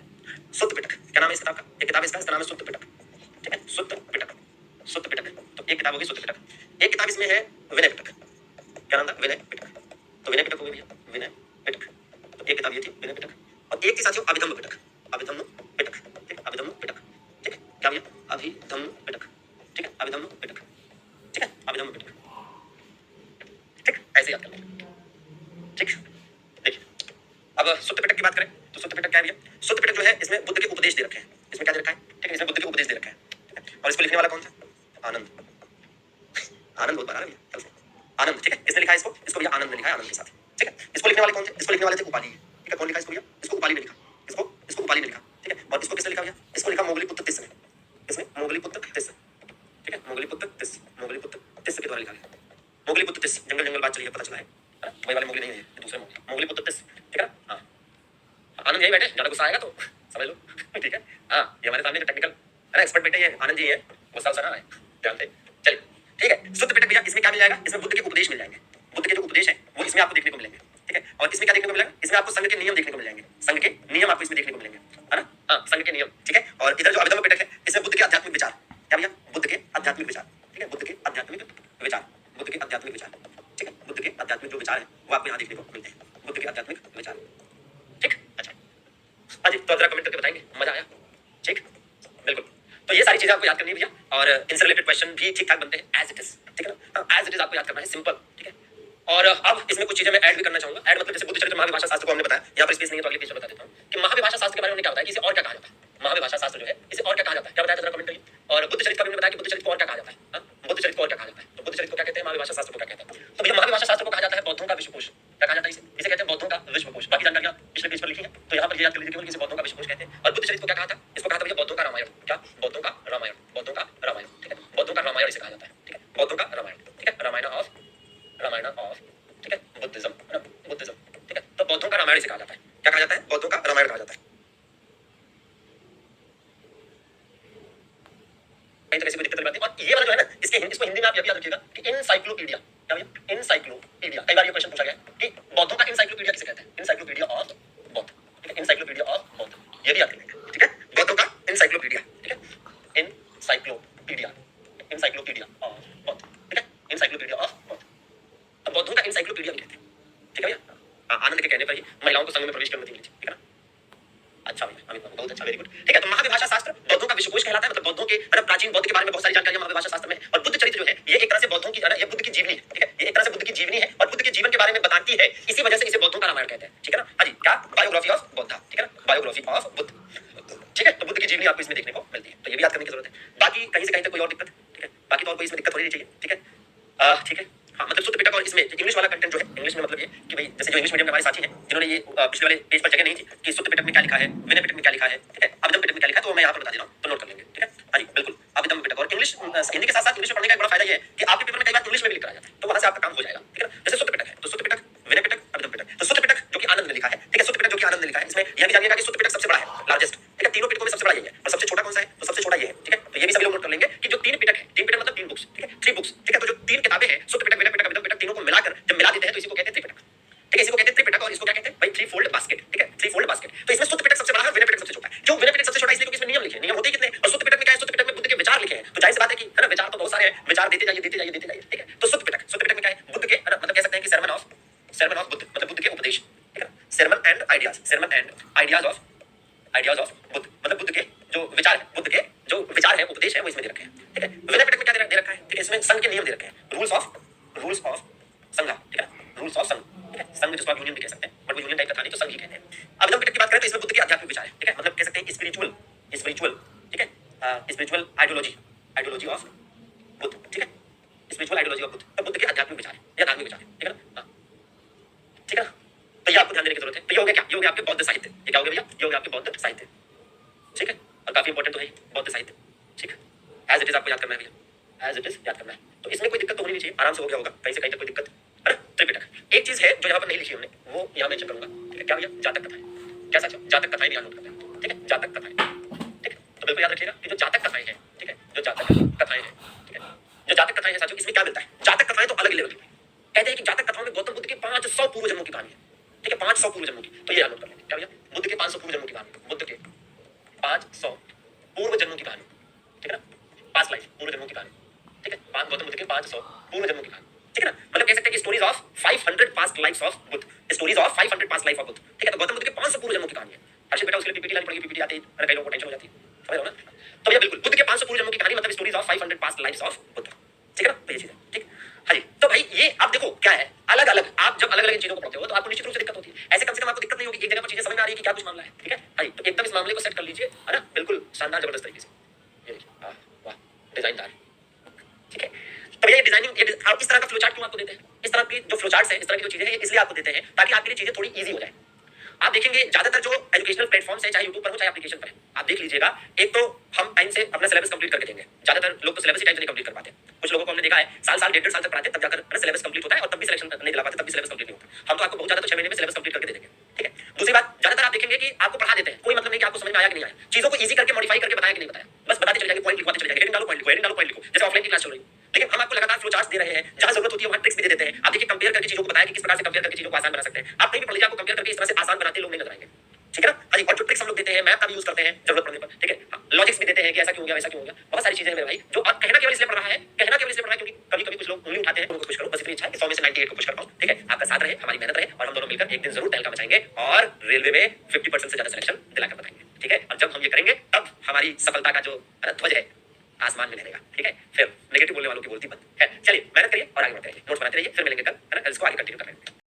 सुत्त पिटक। क्या नाम है इस किताब का? एक किताब इसका नाम है सुत्त पिटक, ठीक है, सुत्त पिटक, सुत्त पिटक। तो एक किताब होगी सुत्त पिटक। एक किताब इसमें है विनय पिटक। क्या नाम था? विनय पिटक। तो विनय पिटक हो गई भैया, विनय पिटक। तो एक किताब ये थी विनय पिटक, और एक थी साथियों अभिधम्म पिटक, अभिधम्म पिटक, ठीक है, अभिधम्म पिटक, ठीक है। क्या भैया? अभिधम्म पिटक, ठीक है, अभिधम्म पिटक, ठीक है, अभिधम्म पिटक, ठीक, ऐसे याद कर लेंगे, ठीक। देखिए अब सुत्त पिटक की बात करें तो सुत्त पिटक क्या है भैया? सुत्त पिटक जो है इसमें बुद्ध के उपदेश दे रखे हैं। इसमें क्या दे रखा है? ठीक है, इसमें बुद्ध के उपदेश दे रखे हैं, ठीक है। और इसको लिखने वाला कौन था? आनंद। आनंद बहुत बड़ा है भैया, कल से आनंद, ठीक है। इसने लिखा है इसको भैया आनंद ने लिखा है, आनंद के साथ, ठीक है। इसको लिखने वाले कौन थे? इसको लिखने वाले थे उपाली, ठीक है। कौन लिखा इसको भैया? इसको उपाली ने लिखा, इसको उपाली ने लिखा, ठीक है। और इसको किसने लिखा भैया? इसको लिखा मोगलीपुत्र तिस्स ने, इसमें मोगलीपुत्र तिस्स, ठीक है, मोगलीपुत्र तिस्स, मोगलीपुत्र तिस्स के द्वारा लिखा गया। मोगलीपुत्र तिस्स, जंगल जंगल बात चली है, पता चला है, वही वाले मोगली नहीं है, दूसरे मोगलीपुत्र तिस्स, ठीक है। हाँ आनंद यही बैठे, ज्यादा गुस्सा आएगा तो समझ लो, ठीक है। हाँ ये हमारे सामने जो टेक्निकल है ना एक्सपर्ट बैठे ये आनंद जी है, गुस्सा उसा ना आए, ध्यान से चलिए, ठीक है। सुत्त पिटक भैया इसमें क्या मिल जाएगा? इसमें बुद्ध के उपदेश मिल जाएंगे, बुद्ध के जो उपदेश है वो इसमें आपको देखने को मिलेंगे, ठीक है। और इसमें क्या देखने को मिलेगा? इसमें आपको संघ के नियम देखने को मिल जाएंगे, संघ के नियम आपको इसमें देखने को मिलेंगे, है ना, हाँ संघ के नियम, ठीक है। और इधर जो अभिधम्म पिटक है इसमें बुद्ध के आध्यात्मिक विचार, क्या भैया? बुद्ध के आध्यात्मिक विचार, ठीक है, बुद्ध के आध्यात्मिक विचार, बुद्ध के आध्यात्मिक विचार, ठीक है, बुद्ध के आध्यात्मिक जो विचार है वो आपको यहाँ देखने को मिलते हैं, बुद्ध के आध्यात्मिक विचार, ठीक। अच्छा हाँ जी, तो जरा कमेंट करके बताएंगे मजा आया, ठीक, बिल्कुल। तो ये सारी चीजें आपको याद करनी है भैया, और इनसे रिलेटेड क्वेश्चन भी ठीक ठाक बनते हैं एज इट इज, ठीक है ना, एज इट इज आपको याद करना है, सिंपल, ठीक है। और अब इसमें कुछ चीजें मैं ऐड भी करना चाहूंगा, ऐड मतलब जैसे बुद्ध चरित्र महाविभाषा शास्त्र को हमने बताया, यहाँ पर स्पेस नहीं है तो अगले पेज पर बता देता हूँ कि महाविभाषा शास्त्र के बारे में क्या बताया कि इसे और क्या कहा जाता है, महाविभाषा शास्त्र जो है इसे और क्या कहा जाता है, क्या बताया जरा कमेंट करिए। और बुद्ध चरित्र का भी बताया कि बुद्ध चरित्र को और क्या कहा जाता है, बुद्ध चरित्र को और क्या कहा जाता है, तो बुद्ध चरित्र को क्या कहते हैं, महाविभाषा शास्त्र को क्या कहते हैं। तो भैया महाविभाषा शास्त्र को कहा जाता है बौद्धों का विश्वकोश, क्या कहा जाता है इसे कहते हैं बौद्धों का विश्वकोश। बाकी जानकारियां पिछले पेज पर लिखी है, तो यहाँ पर ये याद कर लीजिए केवल इसे बौद्धों का विश्वकोश कहते हैं। और बुद्ध चरित्र को क्या कहा था? इसको कहा था भैया बौद्धों का रामायण, क्या? बौद्धों का रामायण, बौद्धों का रामायण, ठीक है, बौद्धों का रामायण इसे कहा जाता है, ठीक है, बौद्धों का रामायण, ठीक है, रामायण ऑफ, ठीक है, बुद्धिज्म, बुद्धिज्म, ठीक है। तो बौद्धों का रामायण इसे कहा जाता है, क्या कहा जाता है? बौद्धों का रामायण कहा जाता है। कहीं तो किसी को दिक्कत नहीं आती। और ये वाला जो है ना इसको हिंदी में आप ये भी याद रखिएगा कि इनसाइक्लोपीडिया, क्या भैया? इनसाइक्लोपीडिया। कई बार ये क्वेश्चन पूछा गया कि बौद्धों का इनसाइक्लोपीडिया किसे कहते हैं? इनसाइक्लोपीडिया ऑफ बौद्ध, ठीक है, इनसाइक्लोपीडिया ऑफ बौद्ध, ये भी याद रखेंगे, ठीक है, बौद्धों का इनसाइक्लोपीडिया, ठीक है, इनसाइक्लोपीडिया, इनसाइक्लोपीडिया ऑफ बौद्ध, ठीक है, इनसाइक्लोपीडिया ऑफ बौद्ध। अब बौद्धों का इनसाइक्लोपीडिया भी कहते हैं, ठीक है भैया। आनंद के कहने पर ही महिलाओं को संघ में प्रवेश करने दी गई थी, ठीक है ना। अच्छा भैया अमित बाबू बहुत अच्छा, वेरी गुड, ठीक है। तो महाविभाषा शास्त्र बौद्धों का विश्वकोश कहलाता है, मतलब बौद्धों के मतलब प्राचीन बौद्ध के बारे में बहुत सारी जानकारियां महाविभाषा शास्त्र में। और बुद्ध चरित्र जो है ये एक तरह से बौद्धों की ये बुद्ध की जीवनी है, ठीक है, ये एक तरह से बुद्ध की जीवनी है और बुद्ध के जीवन के बारे में बताती है, इसी वजह से इसे बौद्धों का रामायण कहते हैं, ठीक है ना। हाँ जी, क्या? बायोग्राफी ऑफ बुद्ध, ठीक है ना, बायोग्राफी ऑफ बुद्ध, ठीक है। तो बुद्ध की जीवनी आपको इसमें देखने को मिलती है, तो ये भी याद करने की जरूरत है। बाकी कहीं से कहीं तक कोई और दिक्कत, ठीक है, बाकी तो और कोई इसमें दिक्कत हो नहीं चाहिए, ठीक है, ठीक है। हाँ मतलब सुत्त पिटक और इसमें इंग्लिश वाला कंटेंट जो है, इंग्लिश में मतलब ये कि भाई जैसे जो इंग्लिश मीडियम के हमारे साथी हैं जिन्होंने ये पिछले वाले पेज पर जगह नहीं थी कि सुत्त पिटक में क्या लिखा है, विनय पिटक में क्या लिखा है, ठीक है, अभिधम्म पिटक में क्या लिखा है, तो मैं यहाँ पर बता दे रहा हूँ, तो नोट कर लेंगे, ठीक है। हाँ जी बिल्कुल, अभिधम्म पिटक और इंग्लिश हिंदी के साथ साथ इंग्लिश में पढ़ने का एक बड़ा फायदा ये है कि आपके पेपर में कई बार इंग्लिश में भी लिख कर आ जाता है, तो वहां से आपका काम हो जाएगा, ठीक है। जैसे सुत्त पिटक है तो सुत्त पिटक, विनय पिटक, अभिधम्म पिटक। तो सुत्त पिटक जो कि आनंद ने लिखा है, ठीक है, सुत्त पिटक जो कि आनंद ने लिखा है, इसमें यह भी जानिएगा कि सुत्त पिटक सबसे बड़ा है, लार्जेस्ट, ठीक है, तीनों पिटकों में सबसे बड़ा यही है। और सबसे छोटा कौन सा है? तो सबसे छोटा ये है, ठीक है। तो ये भी सभी लोग नोट कर लेंगे कि जो 3 पिटक है, 3 पिटक मतलब 3 बुक्स, ठीक है, 3 बुक्स, ठीक है। तो जो 3 किताबें हैं सुत्त पिटक, विनय पिटक, अभिधम्म पिटक, तीनों को मिलाकर जब मिला देते हैं तो इसी को कहते हैं त्रिपिटक, ठीक है, इसी को कहते हैं त्रिपिटक। और इसको क्या कहते हैं भाई? थ्री फोल्ड बास्केट, ठीक है, थ्री फोल्ड बास्केट। तो इसमें सुत्त पिटक सबसे बड़ा है, विनय पिटक सबसे छोटा है। जो विनय पिटक सबसे छोटा है इसलिए क्योंकि इसमें नियम लिखे, नियम होते ही कितने हैं। और सुत्त पिटक में क्या है, सुत्त पिटक में बुद्ध के विचार लिखे हैं, तो जाहिर सी बात है कि है ना, विचार तो बहुत सारे हैं, विचार देते जाइए देते जाइए देते जाइए, ठीक है। तो सुत्त पिटक में क्या है, बुद्ध के है ना, मतलब कह सकते हैं कि sermon of बुद्ध, मतलब बुद्ध के उपदेश, ठीक है। sermon and ideas of Buddha, मतलब बुद्ध के जो विचार है, बुद्ध के जो विचार है, उपदेश है, वो इसमें दे रखे हैं, ठीक है। विनय पिटक में क्या दे रखा है, ठीक है, इसमें संघ के नियम दे रखे हैं, रूल्स ऑफ संघ, ठीक है, रूल्स ऑफ संघ, ठीक है। संघ जिसको आप यूनियन भी कह सकते हैं, बट वो यूनियन टाइप का था नहीं, तो संघ ही कहते हैं। अभिधम पिटक की बात करें तो इसमें बुद्ध के आध्यात्मिक विचार है, ठीक है, मतलब कह सकते हैं स्पिरिचुअल, ठीक है, स्पिरिचुअल आइडियोलॉजी ऑफ बुद्ध, ठीक है, स्पिरिचुअल आइडियोलॉजी ऑफ बुद्ध, तो बुद्ध के आध्यात्मिक विचार है या धार्मिक विचार है, ठीक है ना, ठीक है ना। तो ये आपको ध्यान देने की जरूरत है। तो ये हो गया क्या, ये हो गया आपके बौद्ध साहित्य, ये क्या हो गया भैया, ये हो गया आपके बौद्ध साहित्य, ठीक है, और काफी इंपॉर्टेंट तो है बौद्ध साहित्य, ठीक है, एज इट इज आपको याद करना है भैया, एज इट इज याद करना है। तो इसमें कोई दिक्कत तो होनी नहीं चाहिए, आराम से हो गया होगा, कहीं से कहीं तक कोई दिक्कत है ना। त्रिपिटक एक चीज है जो यहाँ पर नहीं लिखी हमने, वो यहाँ मेंशन करूंगा, ठीक है, क्या भैया, जातक कथाएं, कैसा जातक कथाएं ध्यान नोट करना है, ठीक है, जातक कथाएं, ठीक है। तो बिल्कुल याद रखिएगा कि जो जातक कथाएं हैं, ठीक है, जो जातक कथाएं हैं, ठीक है, जो जातक कथाएं हैं साथियों, इसमें क्या मिलता है, जातक कथाएं तो अलग लेवल की, कहते हैं कि जातक कथाओं में गौतम बुद्ध के 500 पूर्व जन्मों की कहानी है, ठीक है, 500 पूर्व जन्मों की। तो ये याद नोट कर लेंगे, क्या भैया, बुद्ध के 500 पूर्व जन्मों की कहानी, बुद्ध के 500 पूर्व जन्मों की कहानी, ठीक है ना, पास्ट लाइफ पूर्व जन्मों की कहानी, ठीक है, गौतम बुद्ध के 500 पूर्व जन्मों की कहानी, ठीक है ना, मतलब कह सकते हैं कि stories of 500 past lives of Buddha, stories of 500 past life of Buddha, ठीक है। तो गौतम बुद्ध के 500 पूर्व जन्मों की कहानी है। हर्षित बेटा उसके लिए पीपीटी लानी पड़ेगी, पीपीटी आती है कई लोगों को टेंशन हो जाती है, समझ रहे हो ना। तो भैया बिल्कुल बुद्ध के 500 पूर्व जन्मों की कहानी मतलब stories of 500 past lives of Buddha, ठीक है ना, तो ये चीज है, ठीक। हाँ जी, तो भाई ये आप देखो क्या है, अलग अलग आप जब अलग अलग चीजों को पढ़ते हो तो आपको निश्चित रूप से दिक्कत होती है, ऐसे कम से कम आपको दिक्कत नहीं होगी, एक जगह पर चीजें समझ में आ रही है कि क्या कुछ मामला है, ठीक है। हाँ जी, तो एकदम इस मामले को सेट कर लीजिए, है ना, बिल्कुल शानदार जबरदस्त तरीके से, ये देखिए, वाह डिजाइनदार, ठीक है। तो ये डिजाइनिंग, ये आप इस तरह का फ्लो चार्ट क्यों आपको देते हैं, इस तरह की जो फ्लो चार्ट्स है, इस तरह की जो चीजें हैं, ये इसलिए आपको देते हैं ताकि आपके लिए चीजें थोड़ी इजी हो जाए। आप देखेंगे ज्यादातर जो एजुकेशनल प्लेटफॉर्म्स है, चाहे यूट्यूब पर हो चाहे एप्लीकेशन पर है, आप देख लीजिएगा, एक तो हम टाइम से अपना सिलेबस कंप्लीट करके देंगे, ज्यादातर लोग तो सिलेबस ही टाइम से नहीं कंप्लीट कर पाते, कुछ लोगों को हमने देखा है साल डेढ़ साल तक पढ़ाते तब जाकर सिलेबस कंप्लीट होता है और तब भी सिलेक्शन नहीं दिला पाते, तब भी सिलेबस कंप्लीट नहीं होता। हम तो आपको बहुत ज्यादा तो 6 महीने में सिलेबस कंप्लीट करके दे देंगे, ठीक है। दूसरी बात, ज्यादातर आप देखेंगे कि आपको पढ़ा देते हैं, कोई मतलब नहीं कि आपको समझ में आया कि नहीं आया, चीजों को इजी करके मॉडिफाई करके बताया कि नहीं बताया, बस बताते चले जाएंगे, पॉइंट लिखवाते चले जाएंगे, हेडिंग डालो पॉइंट लिखो, हेडिंग डालो पॉइंट लिखो, जैसे ऑफलाइन की क्लास चल रही है। लेकिन हम आपको लगातार फ्लो चार्ट्स दे रहे हैं, जहां जरूरत होती है वहां ट्रिक्स भी दे देते हैं। आप देखिए कंपेयर करके चीजों को बताया कि किस प्रकार से कंपेयर करके चीजों को आसान बना सकते हैं। आप कहीं भी पढ़ लीजिए, आपको कंपेयर करके इस तरह से आसान बनाते लोग नहीं नजर आएंगे, ठीक है ना। हाँ जी, और जो ट्रिक्स हम लोग देते हैं, मैप का भी यूज करते हैं जरूरत पड़ने पर, ठीक है। लॉजिक्स भी देते हैं कि ऐसा क्यों हो गया वैसा क्यों हो गया, बहुत सारी चीजें हैं मेरे भाई, जो आप कहना केवल इसलिए पढ़ रहा है, कहना केवल इसलिए पढ़ रहा है क्योंकि कभी कभी कुछ लोग उंगली उठाते हैं, उनको पुश करो, बस इतनी इच्छा है कि 100 में से 98 को पुश कर पाऊं, ठीक है। आपका साथ रहे, हमारी मेहनत रहे, और हम दोनों मिलकर एक दिन जरूर तहलका मचाएंगे और रेलवे में 50% से ज्यादा सिलेक्शन दिलाकर बताएंगे, ठीक है। और जब हम ये करेंगे तब हमारी सफलता का जो ध्वज है आसमान में लहरेगा, ठीक है। फिर नेगेटिव बोलने वालों की बोलती बंद है। चलिए मेहनत करिए और आगे बढ़ते रहिए, नोट्स बनाते रहिए, फिर मिलेंगे कल, है ना, इसको आगे कंटिन्यू कर रहे हैं।